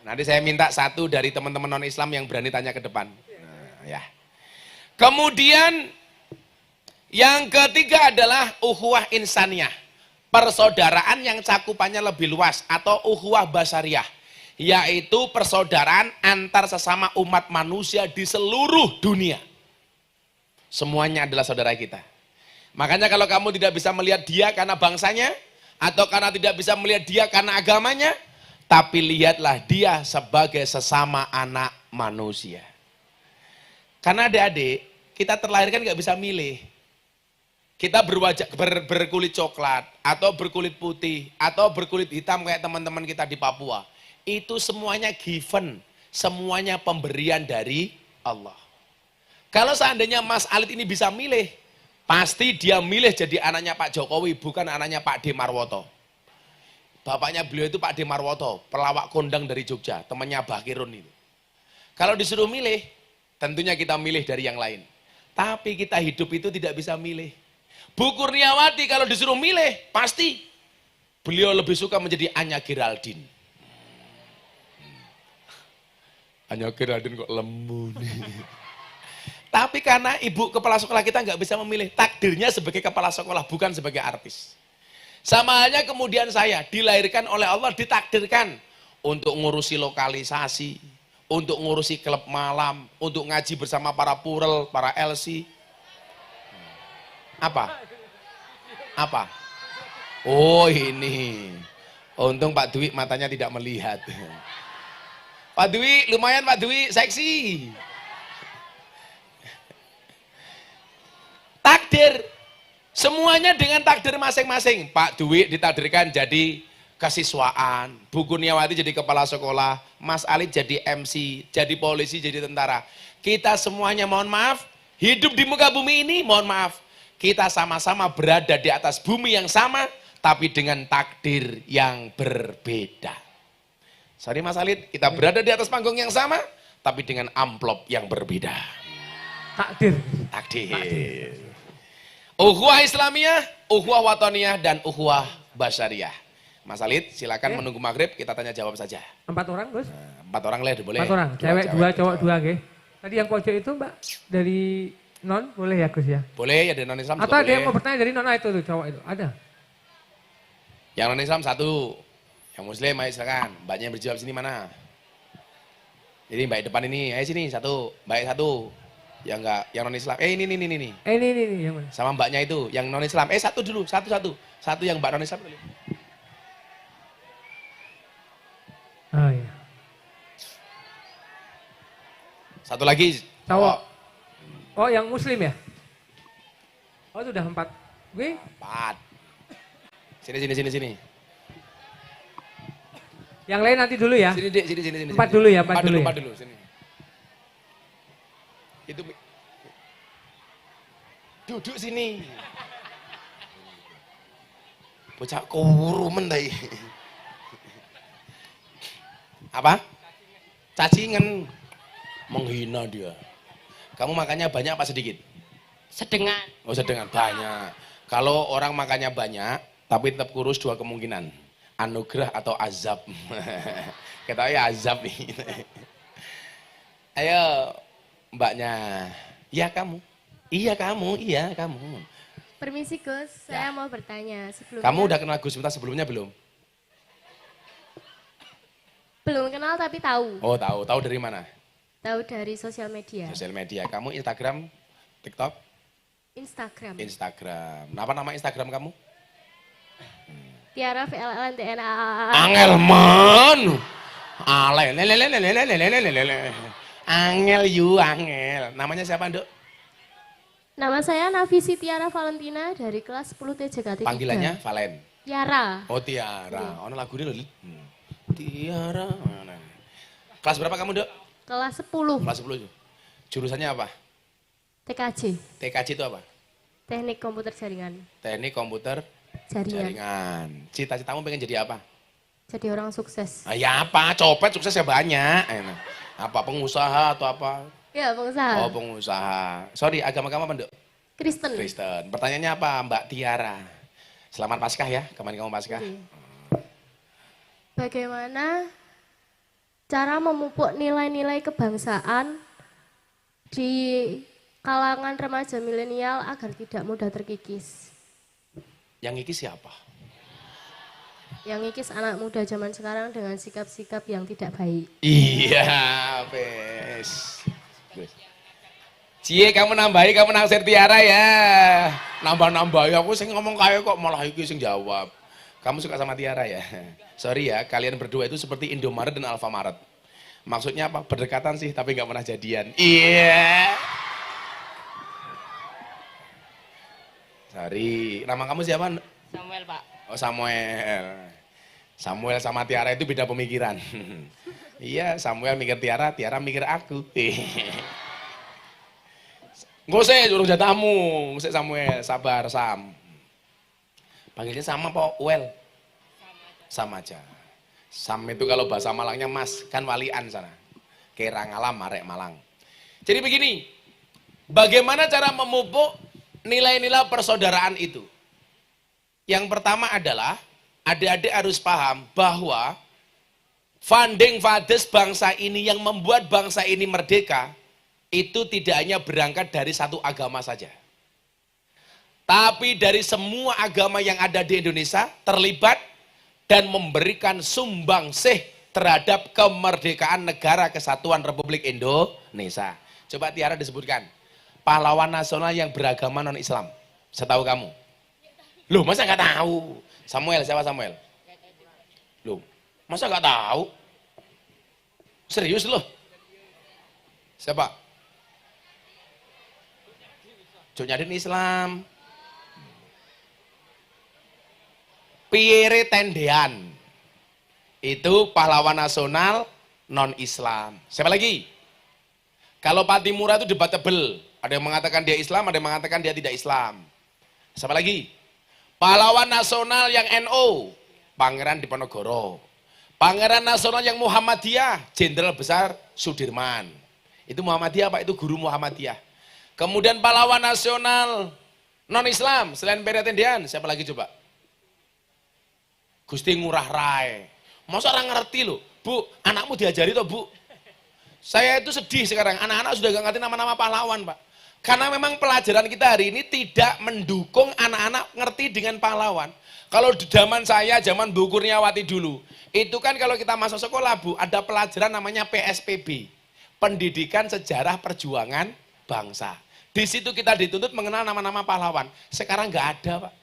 Speaker 2: Nanti saya minta satu dari teman-teman non-Islam yang berani tanya ke depan. Ya. Kemudian yang ketiga adalah ukhuwah insaniyah, persaudaraan yang cakupannya lebih luas atau ukhuwah basariyah, yaitu persaudaraan antar sesama umat manusia di seluruh dunia. Semuanya adalah saudara kita. Makanya kalau kamu tidak bisa melihat dia karena bangsanya, atau karena tidak bisa melihat dia karena agamanya, tapi lihatlah dia sebagai sesama anak manusia. Karena adik-adik, kita terlahirkan nggak bisa milih. Kita berkulit coklat, atau berkulit putih, atau berkulit hitam kayak teman-teman kita di Papua. Itu semuanya given, semuanya pemberian dari Allah. Kalau seandainya Mas Alit ini bisa milih, pasti dia milih jadi anaknya Pak Jokowi, bukan anaknya Pak D. Marwoto. Bapaknya beliau itu Pak D. Marwoto, pelawak kondang dari Jogja, temannya Mbah Kirun itu. Kalau disuruh milih, tentunya kita milih dari yang lain. Tapi kita hidup itu tidak bisa milih. Bu Kurniawati kalau disuruh milih, pasti beliau lebih suka menjadi Anya Geraldine. Anya Geraldine kok lemu nih. Tapi karena ibu kepala sekolah kita nggak bisa memilih, takdirnya sebagai kepala sekolah, bukan sebagai artis. Sama halnya kemudian saya, dilahirkan oleh Allah, ditakdirkan untuk ngurusi lokalisasi, untuk ngurusi klub malam, untuk ngaji bersama para purel, para LC. Apa? Oh ini. Untung Pak Dwi matanya tidak melihat. Pak Dwi, lumayan Pak Dwi, seksi. Takdir. Semuanya dengan takdir masing-masing. Pak Dwi ditakdirkan jadi kesiswaan. Bu Kurniawati jadi kepala sekolah. Mas Alit jadi MC, jadi polisi, jadi tentara. Kita semuanya mohon maaf, hidup di muka bumi ini mohon maaf. Kita sama-sama berada di atas bumi yang sama, tapi dengan takdir yang berbeda. Sorry Mas Alit, kita berada di atas panggung yang sama, tapi dengan amplop yang berbeda.
Speaker 3: Takdir.
Speaker 2: Ukhuwah Islamiyah, ukhuwah watoniyah, dan ukhuwah basyariyah. Mas Alit, silakan menunggu maghrib, kita tanya jawab saja.
Speaker 3: 4 orang, Gus?
Speaker 2: 4 orang lah, boleh.
Speaker 3: 4 orang, cewek 2, cowok 2, oke. Tadi yang pojok itu Mbak, dari non, boleh ya Gus ya?
Speaker 2: Boleh, ya dari non-Islam juga
Speaker 3: atau ada
Speaker 2: boleh.
Speaker 3: yang mau bertanya dari non itu tuh, cowok itu, ada?
Speaker 2: Yang non-Islam 1, yang Muslim, ayo silakan. Mbaknya yang berjawab sini mana? Jadi mbak depan ini, ayo sini 1, mbak 1. Yang enggak, yang non-Islam. Ini.
Speaker 3: Ini yang mana?
Speaker 2: Sama mbaknya itu, yang non-Islam. 1 dulu, 1. 1 yang mbak non-Islam dulu.
Speaker 3: Oh iya.
Speaker 2: 1 lagi.
Speaker 3: Cowok. Oh yang Muslim ya? Oh itu udah 4. Gue?
Speaker 2: 4. Sini.
Speaker 3: Yang lain nanti dulu ya?
Speaker 2: Sini, Dek, sini.
Speaker 3: 4 dulu ya, 4 dulu ya?
Speaker 2: 4 dulu, sini. Itu duduk sini. Bocah kurumen tadi. Apa? Cacingan. Menghina dia. Kamu makannya banyak apa sedikit?
Speaker 5: Sedengan.
Speaker 2: Oh sedengan, banyak. Kalau orang makannya banyak, tapi tetap kurus 2 kemungkinan. Anugerah atau azab. Katanya azab nih. Ayo mbaknya. Iya kamu. Iya kamu.
Speaker 5: Permisi Gus, saya mau bertanya sebelumnya.
Speaker 2: Kamu udah kenal Gus Miftah sebelumnya belum?
Speaker 5: Belum kenal tapi tahu.
Speaker 2: Oh tahu dari mana?
Speaker 5: Tahu dari sosial media.
Speaker 2: Sosial media. Kamu Instagram, TikTok?
Speaker 5: Instagram.
Speaker 2: Apa nama Instagram kamu?
Speaker 5: Tiara VLLNTNA.
Speaker 2: Angel man. Angel. Namanya siapa, Nduk?
Speaker 5: Nama saya Nafisi Tiara Valentina dari kelas 10 TJKT 3.
Speaker 2: Panggilannya Valen.
Speaker 5: Tiara.
Speaker 2: Oh Tiara. Ono lagu ini loh. Tiara. Kelas berapa kamu, Nduk?
Speaker 5: Kelas 10.
Speaker 2: Kelas 10. Jurusannya apa?
Speaker 5: TKJ.
Speaker 2: TKJ itu apa?
Speaker 5: Teknik Komputer Jaringan.
Speaker 2: Teknik Komputer Jaringan. Cita-citamu pengen jadi apa?
Speaker 5: Jadi orang sukses.
Speaker 2: Ah, ya apa? Copet sukses ya banyak. Apa pengusaha atau apa?
Speaker 5: Ya pengusaha.
Speaker 2: Oh pengusaha. Sorry, agama kamu apa, Nduk?
Speaker 5: Kristen.
Speaker 2: Pertanyaannya apa, Mbak Tiara? Selamat Paskah ya, kemarin kamu Paskah.
Speaker 5: Bagaimana cara memupuk nilai-nilai kebangsaan di kalangan remaja milenial agar tidak mudah terkikis?
Speaker 2: Yang ngikis siapa?
Speaker 5: Yang ngikis anak muda zaman sekarang dengan sikap-sikap yang tidak baik.
Speaker 2: Iya, wes. Cie, kamu naksir Tiara ya. Nambah-nambah, aku sing ngomong kaya kok malah iki sing jawab. Kamu suka sama Tiara ya? Sorry ya, kalian berdua itu seperti Indomaret dan Alfamaret. Maksudnya apa? Berdekatan sih, tapi nggak pernah jadian. Iya. Hari. Nama kamu siapa?
Speaker 6: Samuel, Pak.
Speaker 2: Oh, Samuel. Samuel sama Tiara itu beda pemikiran. Iya, Samuel mikir Tiara, Tiara mikir aku. Nggak usah, urung jatamu. Nggak usah Samuel, sabar, Sam. Panggilnya sama Pak Well? Sama aja. Sam itu kalau bahasa Malangnya Mas, kan walian sana. Kira ngalam, marek Malang. Jadi begini, bagaimana cara memupuk nilai-nilai persaudaraan itu? Yang pertama adalah, adik-adik harus paham bahwa founding fathers bangsa ini yang membuat bangsa ini merdeka, itu tidak hanya berangkat dari satu agama saja. Tapi dari semua agama yang ada di Indonesia terlibat dan memberikan sumbangsih terhadap kemerdekaan negara kesatuan Republik Indonesia. Coba Tiara disebutkan, pahlawan nasional yang beragama non-Islam, setahu kamu. Loh, masa nggak tahu? Samuel, siapa Samuel? Loh, masa nggak tahu? Serius loh? Siapa? Jonyadin Islam. Pierre Tendean. Itu pahlawan nasional non-Islam. Siapa lagi? Kalau Patimura itu debatable. Ada yang mengatakan dia Islam, ada yang mengatakan dia tidak Islam. Siapa lagi? Pahlawan nasional yang NO, Pangeran Diponegoro. Pangeran nasional yang Muhammadiyah, Jenderal Besar Sudirman. Itu Muhammadiyah Pak, itu guru Muhammadiyah. Kemudian pahlawan nasional non-Islam, selain Pierre Tendean, siapa lagi coba? Gusti Ngurah Rai. Masa orang ngerti loh, Bu, anakmu diajari toh Bu? Saya itu sedih sekarang, anak-anak sudah gak ngerti nama-nama pahlawan Pak. Karena memang pelajaran kita hari ini tidak mendukung anak-anak ngerti dengan pahlawan. Kalau di zaman saya, zaman Bu Kurniawati dulu, itu kan kalau kita masuk sekolah Bu, ada pelajaran namanya PSPB. Pendidikan Sejarah Perjuangan Bangsa. Di situ kita dituntut mengenal nama-nama pahlawan. Sekarang nggak ada Pak.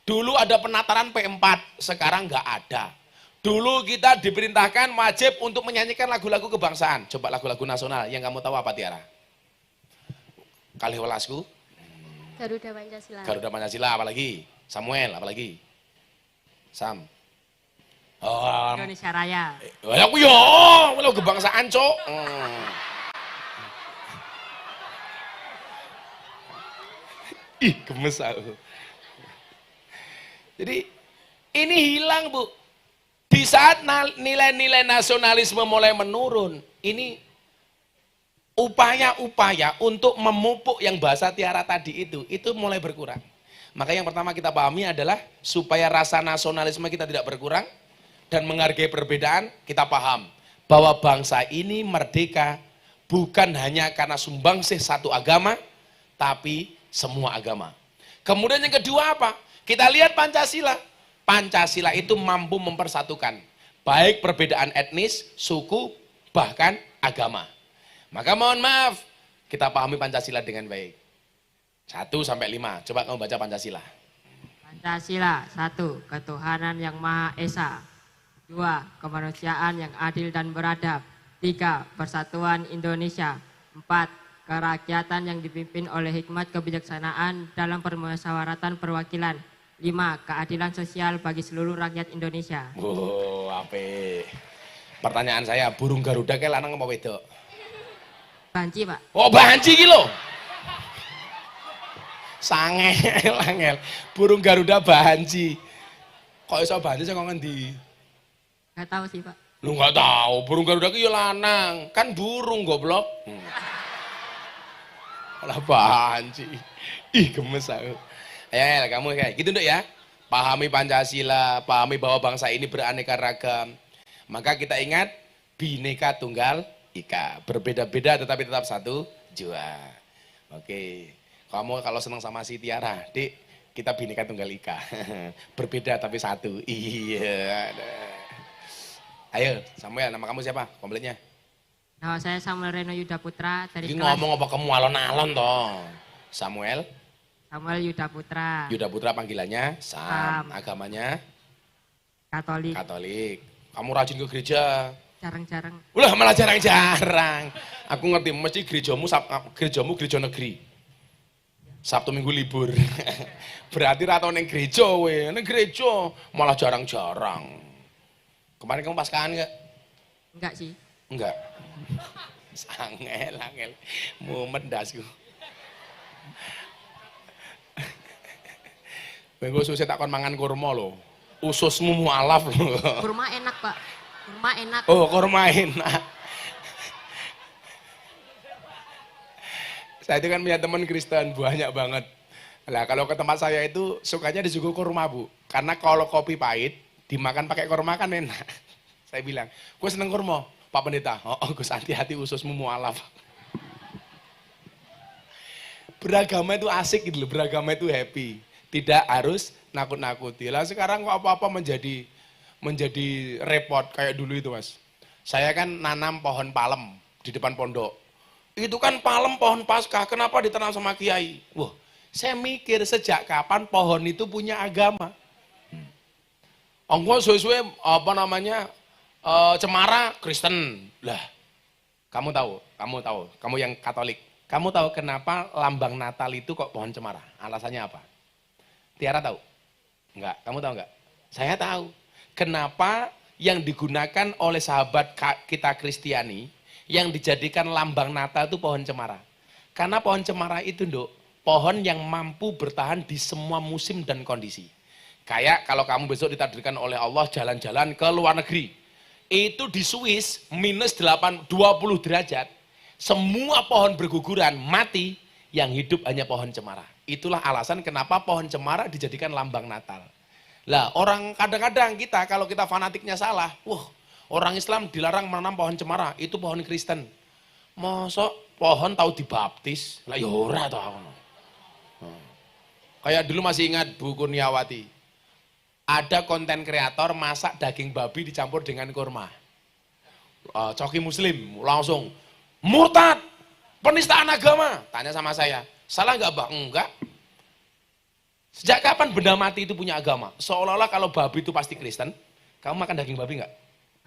Speaker 2: Dulu ada penataran P4, sekarang nggak ada. Dulu kita diperintahkan wajib untuk menyanyikan lagu-lagu kebangsaan. Coba lagu-lagu nasional yang kamu tahu apa Tiara? Kaliwelasku.
Speaker 5: Garuda Pancasila.
Speaker 2: Garuda Pancasila, apalagi? Samuel, apalagi? Sam. Oh,
Speaker 6: Indonesia Raya.
Speaker 2: aku yo, lagu kebangsaan cok. Ih, gemes aku. Jadi ini hilang Bu. Di saat nilai-nilai nasionalisme mulai menurun, ini upaya-upaya untuk memupuk yang bahasa Tiara tadi itu mulai berkurang. Maka yang pertama kita pahami adalah supaya rasa nasionalisme kita tidak berkurang dan menghargai perbedaan, kita paham bahwa bangsa ini merdeka bukan hanya karena sumbangsih satu agama, tapi semua agama. Kemudian yang kedua apa? Kita lihat Pancasila. Pancasila itu mampu mempersatukan baik perbedaan etnis, suku, bahkan agama. Maka mohon maaf, kita pahami Pancasila dengan baik. 1 sampai 5, coba kamu baca Pancasila.
Speaker 6: Pancasila, 1. Ketuhanan yang Maha Esa. 2. Kemanusiaan yang adil dan beradab. 3. Persatuan Indonesia. 4. Kerakyatan yang dipimpin oleh hikmat kebijaksanaan dalam permusyawaratan perwakilan. 5. Keadilan sosial bagi seluruh rakyat Indonesia.
Speaker 2: Oh, apik. Pertanyaan saya, burung Garuda kayak lanang apa wedok?
Speaker 6: Banci Pak.
Speaker 2: Oh, banci iki lho. Sangel, angel. Burung Garuda banci. Kok iso banci sing kok ngendi?
Speaker 6: Gak tahu sih Pak.
Speaker 2: Lu nggak tahu, burung Garuda ki ya lanang. Kan burung goblok. Lah banci. Ih, gemes aku. Ya, kamu kayak gitu Nduk ya. Pahami Pancasila, pahami bahwa bangsa ini beraneka ragam. Maka kita ingat Bhinneka Tunggal Ika. Berbeda-beda tetapi tetap satu jua. Oke. Kamu kalau senang sama si Tiara, Dik, kita Bhinneka Tunggal Ika. Berbeda tapi satu. Iya. Ayo, Samuel, nama kamu siapa? Kompletnya.
Speaker 6: Nama saya Samuel Reno Yuda Putra dari
Speaker 2: Ini
Speaker 6: kelas
Speaker 2: ngomong apa kamu alon-alon toh? Samuel
Speaker 6: Yuda Putra.
Speaker 2: Yuda Putra panggilannya Sam. Agamanya
Speaker 6: Katolik.
Speaker 2: Katolik. Kamu rajin ke gereja?
Speaker 6: Jarang-jarang.
Speaker 2: Ulah malah jarang-jarang. Aku ngerti mesti gerejamu gereja negeri. Sabtu Minggu libur. Berarti ra tau ning gereja we. Ning gereja malah jarang-jarang. Kemarin kamu pas kangen enggak?
Speaker 6: Enggak sih.
Speaker 2: Enggak. Angel. Mumet dasku. Minggu susah tak kon mangan kurma lho. Ususmu mualaf lho.
Speaker 6: Kurma enak, Pak. Kurma enak.
Speaker 2: Oh, kurma enak. Saya itu kan punya teman Kristen banyak banget. Nah, kalau ke tempat saya itu sukanya disuguh kurma, Bu. Karena kalau kopi pahit dimakan pakai kurma kan enak. Saya bilang, gue seneng kurma, Pak Pendeta. Oh, Gus, hati-hati ususmu mualaf. Beragama itu asik gitu loh, beragama itu happy. Tidak harus nakut-nakuti. Lah sekarang kok apa-apa menjadi repot kayak dulu itu, Mas. Saya kan nanam pohon palem di depan pondok. Itu kan palem pohon Paskah, kenapa ditanam sama kiai? Wah, saya mikir sejak kapan pohon itu punya agama? Ongko suwe-suwe cemara Kristen. Lah, kamu tahu, kamu yang Katolik. Kamu tahu kenapa lambang Natal itu kok pohon cemara? Alasannya apa? Tiara tahu? Enggak, kamu tahu enggak? Saya tahu. Kenapa yang digunakan oleh sahabat kita Kristiani, yang dijadikan lambang Natal itu pohon cemara? Karena pohon cemara itu, Nduk, pohon yang mampu bertahan di semua musim dan kondisi. Kayak kalau kamu besok ditakdirkan oleh Allah jalan-jalan ke luar negeri, itu di Swiss minus 20 derajat, semua pohon berguguran, mati, yang hidup hanya pohon cemara. Itulah alasan kenapa pohon cemara dijadikan lambang Natal. Lah, orang kadang-kadang kita, kalau kita fanatiknya salah, wah, orang Islam dilarang menanam pohon cemara, itu pohon Kristen. Masa pohon tahu dibaptis? Lah ya ora toh. Kayak dulu masih ingat Bu Kurniawati. Ada konten kreator masak daging babi dicampur dengan kurma. Coki Muslim langsung murtad, penistaan agama. Tanya sama saya, salah nggak Bang? Enggak. Sejak kapan benda mati itu punya agama? Seolah-olah kalau babi itu pasti Kristen. Kamu makan daging babi nggak?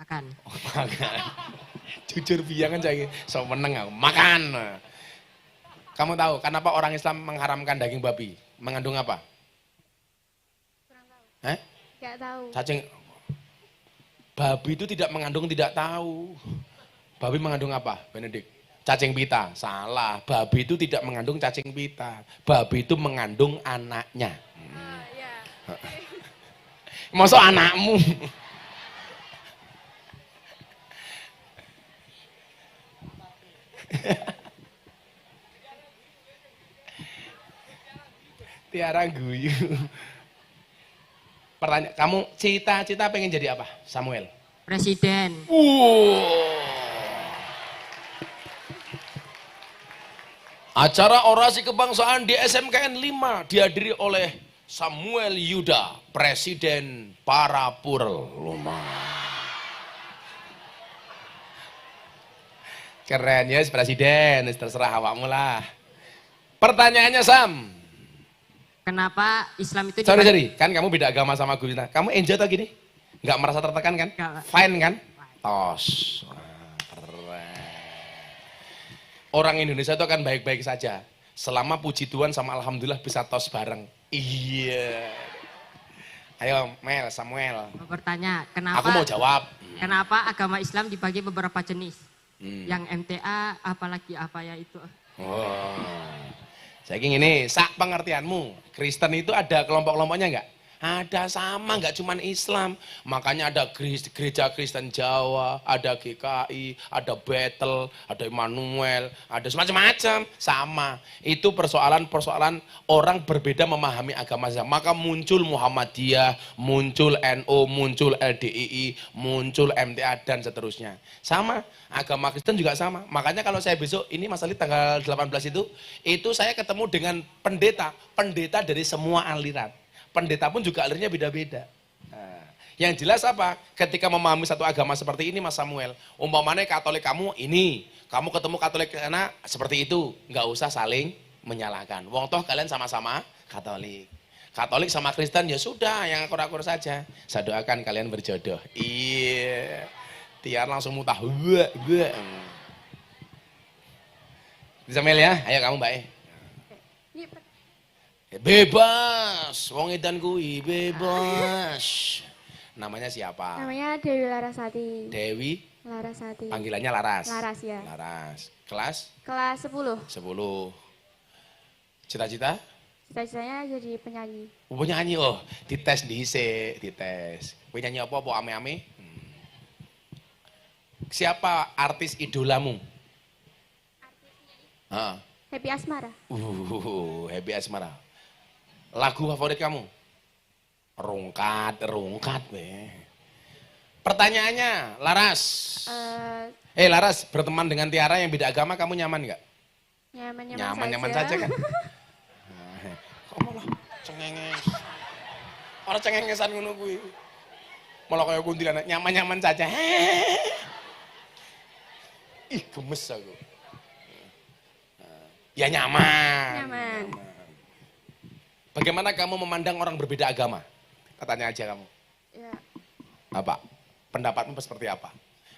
Speaker 6: Makan.
Speaker 2: Oh, makan. Jujur biang kan saya so meneng aku. Makan. Kamu tahu kenapa orang Islam mengharamkan daging babi? Mengandung apa?
Speaker 5: Gak tahu.
Speaker 2: Cacing. Babi itu tidak mengandung, tidak tahu. Babi mengandung apa, Benedik? Cacing pita. Salah. Babi itu tidak mengandung cacing pita. Babi itu mengandung anaknya. Masuk anakmu. Tiara guyu. Pertanyaan, kamu cita-cita pengen jadi apa, Samuel?
Speaker 6: Presiden.
Speaker 2: Acara orasi kebangsaan di SMKN 5 dihadiri oleh Samuel Yuda, Presiden Parapurel. Keren ya, Presiden, terserah awakmu lah. Pertanyaannya Sam.
Speaker 6: Kenapa Islam itu
Speaker 2: Sorry, kan kamu beda agama sama gue. Kamu enjoy atau gini? Nggak merasa tertekan kan?
Speaker 6: Nggak.
Speaker 2: Fine kan? Tos. Keren. Orang Indonesia itu akan baik-baik saja. Selama puji Tuhan sama Alhamdulillah bisa tos bareng. Iya. Ayo Mel, Samuel.
Speaker 6: mau bertanya, kenapa
Speaker 2: Aku mau jawab.
Speaker 6: kenapa agama Islam dibagi beberapa jenis? Yang MTA, apalagi apa ya itu?
Speaker 2: Oh. Saya ingin ini, sak pengertianmu, Kristen itu ada kelompok-kelompoknya enggak? Ada, sama, enggak cuman Islam. Makanya ada gereja Kristen Jawa, ada GKI, ada Bethel, ada Immanuel, ada semacam-macam. Sama. Itu persoalan-persoalan orang berbeda memahami agama. Maka muncul Muhammadiyah, muncul NU, muncul LDII, muncul MTA, dan seterusnya. Sama, agama Kristen juga sama. Makanya kalau saya besok, ini Mas Ali tanggal 18 itu saya ketemu dengan pendeta dari semua aliran. Pendeta pun juga alirnya beda-beda. Nah, yang jelas apa? Ketika memahami satu agama seperti ini Mas Samuel, umpamanya Katolik kamu ini, kamu ketemu Katolik karena seperti itu, nggak usah saling menyalahkan. Wong toh kalian sama-sama Katolik. Katolik sama Kristen ya sudah, yang akur-akur saja. Saya doakan kalian berjodoh. Iya. Tiar langsung mutah. Samuel ya, ayo kamu Mbak.
Speaker 5: Ini
Speaker 2: Bebas, wong edan kuwi bebas. Namanya siapa?
Speaker 7: Namanya Dewi Larasati.
Speaker 2: Dewi,
Speaker 7: Larasati.
Speaker 2: panggilannya Laras.
Speaker 7: Laras ya.
Speaker 2: Laras. Kelas
Speaker 7: Kelas 10.
Speaker 2: 10. Cita-cita?
Speaker 7: Cita-citanya jadi penyanyi.
Speaker 2: Oh, nyanyi, oh, dites dhisik, dites. Kowe nyanyi apa ame-ame? Siapa artis idolamu? Heeh.
Speaker 7: Happy Asmara.
Speaker 2: Happy Asmara. Lagu favorit kamu? Rungkat, be. Pertanyaannya, Laras. Laras, berteman dengan Tiara yang beda agama, kamu nyaman nggak?
Speaker 7: Nyaman-nyaman
Speaker 2: saja kan? Kamu lah, cengenges. Orang cengengesan ngono kuwi. Malah kayak kuntilanak, nyaman-nyaman saja. Ih, gemes aku. Ya nyaman.
Speaker 7: Nyaman.
Speaker 2: Bagaimana kamu memandang orang berbeda agama? Katanya aja kamu.
Speaker 7: Ya.
Speaker 2: Apa? Pendapatmu seperti apa?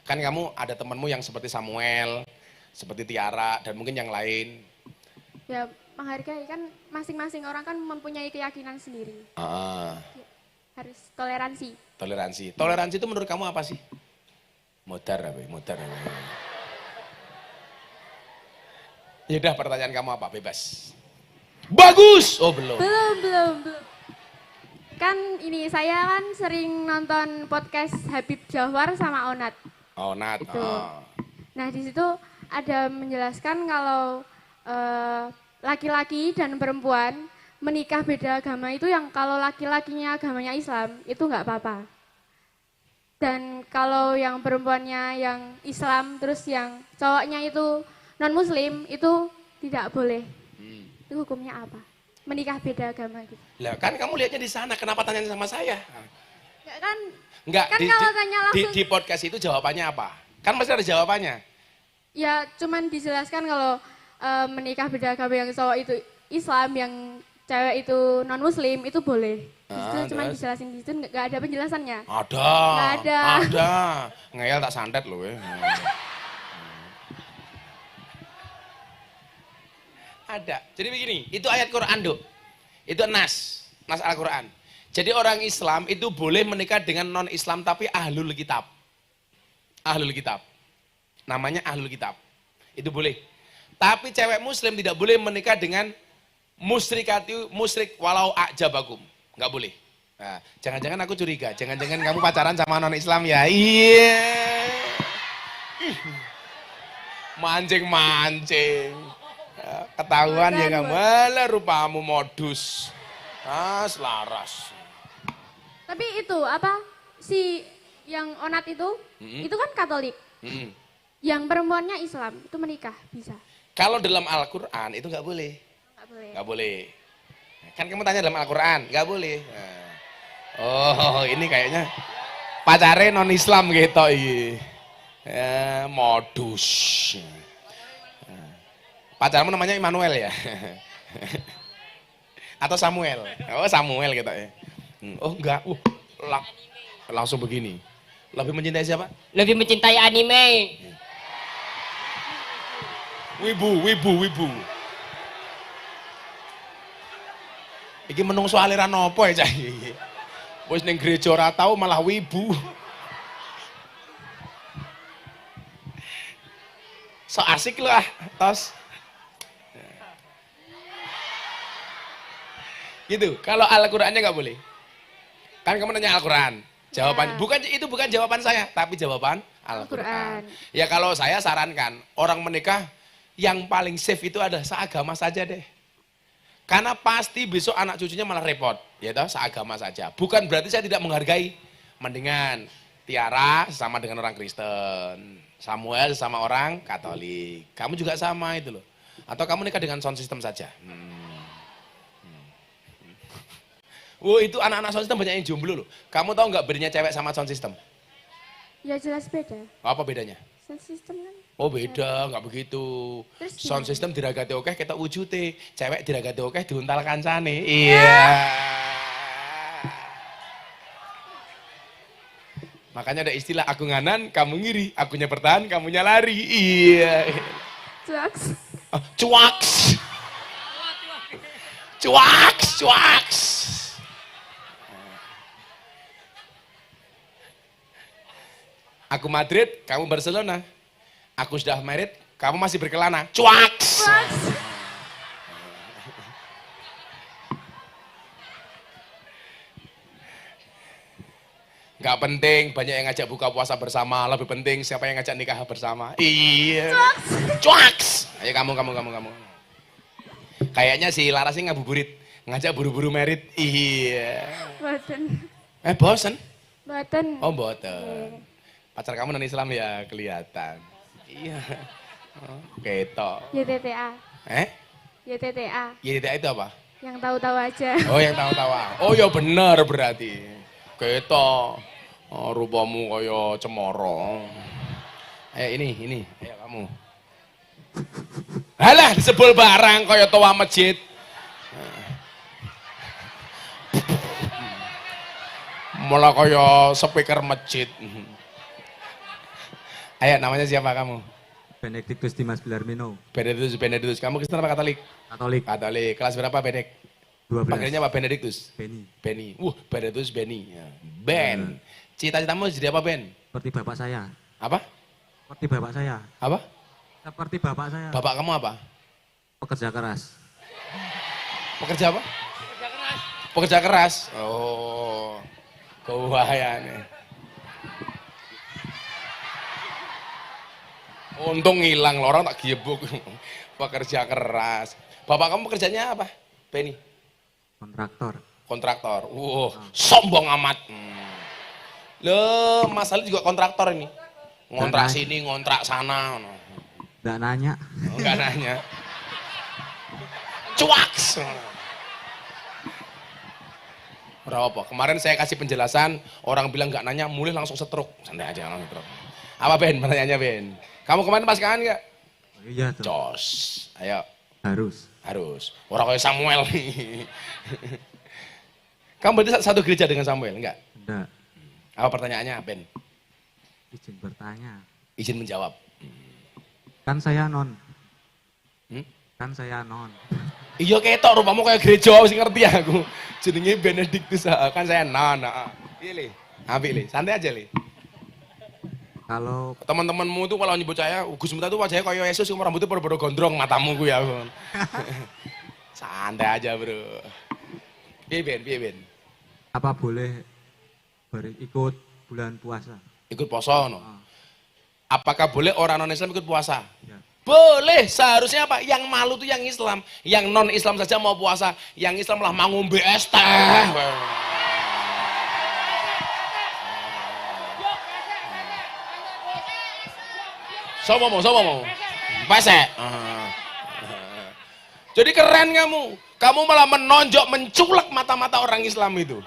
Speaker 2: Kan kamu ada temanmu yang seperti Samuel, seperti Tiara, dan mungkin yang lain.
Speaker 7: Ya menghargai kan masing-masing orang kan mempunyai keyakinan sendiri. Harus toleransi.
Speaker 2: Toleransi. Toleransi itu menurut kamu apa sih? Modar. Yaudah, pertanyaan kamu apa? Bebas. Bagus! Oh belum.
Speaker 7: Belum. Kan ini saya kan sering nonton podcast Habib Jawar sama Onat.
Speaker 2: Oh Nat.
Speaker 7: Itu. Nah di situ ada menjelaskan kalau laki-laki dan perempuan menikah beda agama itu yang kalau laki-lakinya agamanya Islam itu nggak apa-apa. Dan kalau yang perempuannya yang Islam terus yang cowoknya itu non-Muslim itu tidak boleh. Itu hukumnya apa? Menikah beda agama gitu.
Speaker 2: Lah kan kamu lihatnya di sana, kenapa tanya sama saya?
Speaker 7: Enggak kan kalau tanya langsung
Speaker 2: di podcast itu jawabannya apa? Kan pasti ada jawabannya.
Speaker 7: ya cuman dijelaskan kalau menikah beda agama yang cowok itu Islam, yang cewek itu non-Muslim itu boleh. Itu cuma dijelasin di situ, nggak ada penjelasannya.
Speaker 2: Ada.
Speaker 7: Nggak ada.
Speaker 2: Ada. Ngeyel tak santet loh. Ada. Jadi begini, itu ayat Quran, Dok. Itu nas Al-Quran. Jadi orang Islam itu boleh menikah dengan non-Islam tapi ahlul kitab. Ahlul kitab. Namanya ahlul kitab. Itu boleh. Tapi cewek muslim tidak boleh menikah dengan musyrik walau a'jabakum. Enggak boleh. Nah, jangan-jangan aku curiga, jangan-jangan kamu pacaran sama non-Islam ya. Iya. Mancing-mancing. Ketahuan ya kamu, malah rupamu modus. Laras.
Speaker 7: Tapi itu apa si yang Onat itu kan Katolik. Yang perempuannya Islam itu menikah bisa.
Speaker 2: Kalau dalam Al-Quran itu nggak boleh. Nggak boleh. Kan kamu tanya dalam Al-Quran, nggak boleh. Nah. Oh, ini kayaknya pacare non Islam gitu. Modus. Pacarmu namanya Immanuel ya? Atau Samuel? Oh Samuel gitu ya. Oh enggak, langsung begini. Lebih mencintai siapa?
Speaker 6: Lebih mencintai anime.
Speaker 2: Wibu. Iki menungso aliran apa ya cah? Wis ning gereja ora tau malah wibu. So asik loh tos. Gitu, kalau Al-Qur'annya nggak boleh. Kan kamu nanya Al-Qur'an. Jawaban bukan jawaban saya, tapi jawaban Al-Qur'an. Ya kalau saya sarankan orang menikah yang paling safe itu ada seagama saja deh. Karena pasti besok anak cucunya malah repot, ya toh, seagama saja. Bukan berarti saya tidak menghargai. Mendingan Tiara sama dengan orang Kristen, Samuel sama orang Katolik. Kamu juga sama itu loh. Atau kamu nikah dengan sound system saja. Itu anak-anak sound system banyak yang jomblo loh. Kamu tahu nggak bedanya cewek sama sound system?
Speaker 7: Ya jelas beda.
Speaker 2: Apa bedanya?
Speaker 7: Sound system kan.
Speaker 2: Oh beda, nggak begitu.
Speaker 7: Terus
Speaker 2: Sound
Speaker 7: gimana?
Speaker 2: system diragati oke, kita wujute. Cewek diragati oke, diuntal kancane. Iya. Makanya ada istilah aku nganan, kamu ngiri. Akunya bertahan, kamunya lari. Iya.
Speaker 7: Cuaks.
Speaker 2: Cuaks. Cuaks, cuaks. Aku Madrid, kamu Barcelona. Aku sudah married, kamu masih berkelana. Cuaks. Gak penting, banyak yang ngajak buka puasa bersama. Lebih penting siapa yang ngajak nikah bersama. Iya. Cuaks. Ayo kamu. Kayaknya si Laras ini ngabuburit. Ngajak buru-buru merit. Iya.
Speaker 7: Boten.
Speaker 2: Bosen?
Speaker 7: Boten.
Speaker 2: Oh, boten. Pacar kamu non Islam ya kelihatan. Iya. Oh, ketok.
Speaker 7: YTTA. YTTA.
Speaker 2: YTTA itu apa?
Speaker 7: Yang tahu-tahu aja.
Speaker 2: Oh, yang tahu-tahu. Oh, ya bener berarti. Ketok. Oh, rupamu kaya cemoro. Ini. Ayo kamu. Halah disebul barang kaya toa masjid. Malah kaya speaker masjid. Ayo namanya siapa kamu?
Speaker 8: Benedictus Dimas Bilarmino.
Speaker 2: Benedictus. Kamu Kristen apa Katolik? Katolik. Kelas berapa Benedek?
Speaker 8: 12.
Speaker 2: Panggilnya apa Benedictus?
Speaker 8: Benny.
Speaker 2: Benedictus Benny. Ya. Ben. Cita-citamu jadi apa Ben?
Speaker 8: Seperti bapak saya.
Speaker 2: Apa?
Speaker 8: Seperti bapak saya.
Speaker 2: Apa?
Speaker 8: Seperti bapak saya.
Speaker 2: Bapak kamu apa?
Speaker 8: Pekerja keras.
Speaker 2: Pekerja apa? Pekerja keras. Oh. Bahaya nih. Untung ngilang, orang tak gebuk. Pekerja keras. Bapak kamu pekerjanya apa, Benny? Kontraktor. Sombong amat. Loh, masalah juga kontraktor ini. Ngontrak sini, ngontrak sana.
Speaker 8: Nggak nanya.
Speaker 2: Enggak nanya. Cuaks. Berapa? Kemarin saya kasih penjelasan, orang bilang nggak nanya, mulai langsung stroke. Santai aja langsung stroke. Apa Ben? Pertanyaannya Ben. Kamu kemarin pas kangen nggak?
Speaker 8: Iya tuh.
Speaker 2: Jos. Ayo. Harus. Orang kayak Samuel. Kamu berarti satu gereja dengan Samuel, enggak?
Speaker 8: Enggak.
Speaker 2: Apa pertanyaannya, Ben?
Speaker 8: Izin bertanya.
Speaker 2: Izin menjawab.
Speaker 8: Kan saya non. Kan saya non.
Speaker 2: Iya ketok rupamu kayak gereja, sih ngerti aku. Jenenge Benedictus, kan saya non. Iya Le. Apik Le, santai aja Le.
Speaker 8: Kalau
Speaker 2: teman-temanmu tuh kalau nyebut saya, Gus Miftah tuh wajahnya kayak Yesus, rambutnya bodo-bodo gondrong, matamu gue ya. Santai aja bro. Piye Ben?
Speaker 8: apa boleh ikut bulan puasa?
Speaker 2: Ikut poso no? Apakah boleh orang non Islam ikut puasa?
Speaker 8: Ya.
Speaker 2: Boleh, seharusnya apa? Yang malu tuh yang Islam. Yang non Islam saja mau puasa, yang Islam lah mau ngombe es teh. Sopo mau? Pesek. Jadi keren kamu. Kamu malah menonjok, menculak mata-mata orang Islam itu.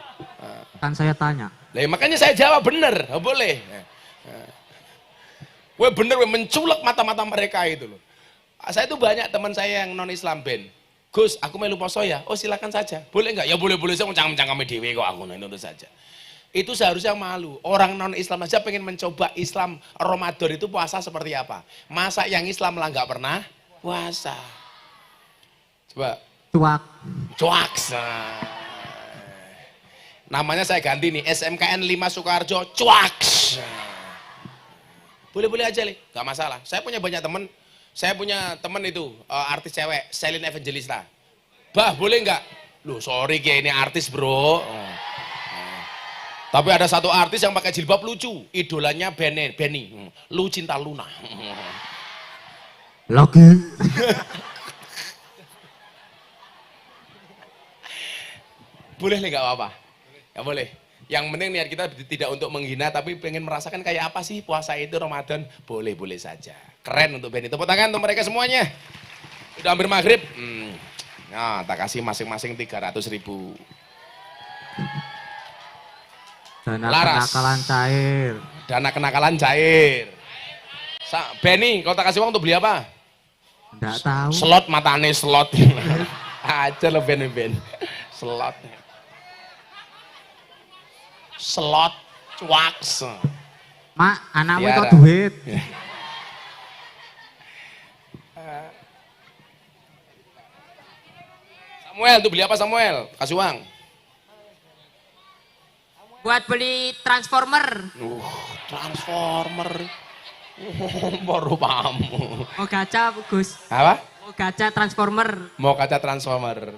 Speaker 8: Kan saya tanya.
Speaker 2: Lah makanya saya jawab bener, boleh. Gue bener, gue menculak mata-mata mereka itu loh. Saya tuh banyak teman saya yang non Islam Ben. Gus, aku melu poso ya. Oh silakan saja. Boleh nggak? Ya boleh. Saya mencang-mencang kami dewe kok aku itu saja. Itu seharusnya malu. Orang non Islam aja pengen mencoba Islam Ramadan itu puasa seperti apa. Masa yang Islam lah nggak pernah puasa. Coba. Cuak. Namanya saya ganti nih, SMKN 5 Sukoharjo, cuak. Boleh aja Le, nggak masalah. Saya punya banyak teman. Saya punya teman itu artis cewek, Selin Evangelista. Bah, boleh nggak? Loh, sorry kayak ini artis bro. Tapi ada satu artis yang pakai jilbab lucu, idolanya Benny. Lu cinta Luna.
Speaker 8: Lagi.
Speaker 2: Boleh nih nggak apa-apa? Ya boleh. Yang penting niat kita tidak untuk menghina, tapi pengen merasakan kayak apa sih puasa itu Ramadan. Boleh saja. Keren untuk Benny. Tepuk tangan untuk mereka semuanya. Udah hampir maghrib. Nah, tak kasih masing-masing 300.000.
Speaker 8: Dana
Speaker 2: Laras. Kenakalan cair. Benny, kalau tak kasih uang untuk beli apa?
Speaker 8: Enggak tahu.
Speaker 2: Slot, matane slot. Aja lo Ben. Slot, cuaks.
Speaker 8: Mak, anakmu itu
Speaker 2: Tiara.
Speaker 8: duit.
Speaker 2: Samuel, tuh beli apa Samuel? Kasih uang.
Speaker 6: Buat beli transformer.
Speaker 2: Transformer. Baru paham.
Speaker 6: Mau gacha, Gus.
Speaker 2: Apa?
Speaker 6: Mau gacha transformer.
Speaker 2: Mau kaca transformer.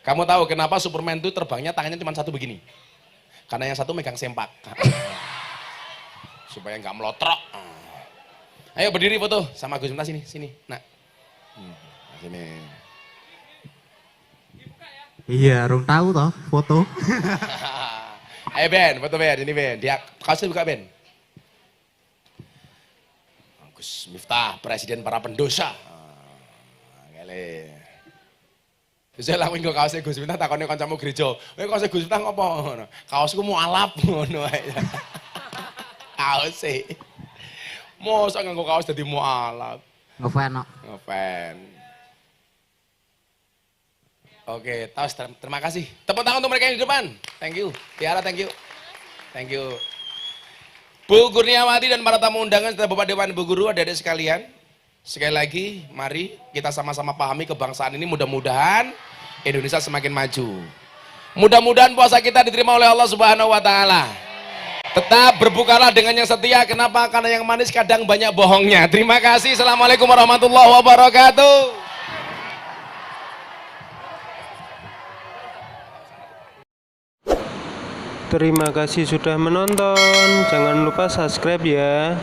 Speaker 2: Kamu tahu kenapa Superman itu terbangnya tangannya cuma satu begini? Karena yang satu megang sempak. Supaya nggak melotrok. Ayo berdiri foto sama Gus Miftah sini. Nah. Sini.
Speaker 8: Iya, rum tahu toh foto.
Speaker 2: Ayo Ben, foto Ben, ini Ben. Dia kaosnya buka Ben. Gus Miftah, presiden para pendosa. Gale. Bisa lakuin kok kaosnya Gus Miftah takone kancamu gereja. Kaosnya Gus Miftah ngopo? Kaosku mualaf ngono ae. Kaose. Mosok nganggo kaos dadi mualaf.
Speaker 8: Ngefan kok.
Speaker 2: Ngefan. Oke, Taos, terima kasih. Tepuk tangan untuk mereka yang di depan. Thank you. Tiara, thank you. Thank you. Bu Kurniawati dan para tamu undangan serta Bapak Dewan Ibu Guru, adik-adik sekalian. Sekali lagi, mari kita sama-sama pahami kebangsaan ini, mudah-mudahan Indonesia semakin maju. Mudah-mudahan puasa kita diterima oleh Allah Subhanahu wa taala. Tetap berbukalah dengan yang setia. Kenapa? Karena yang manis kadang banyak bohongnya. Terima kasih. Assalamualaikum warahmatullahi wabarakatuh.
Speaker 1: Terima kasih sudah menonton. Jangan lupa subscribe ya.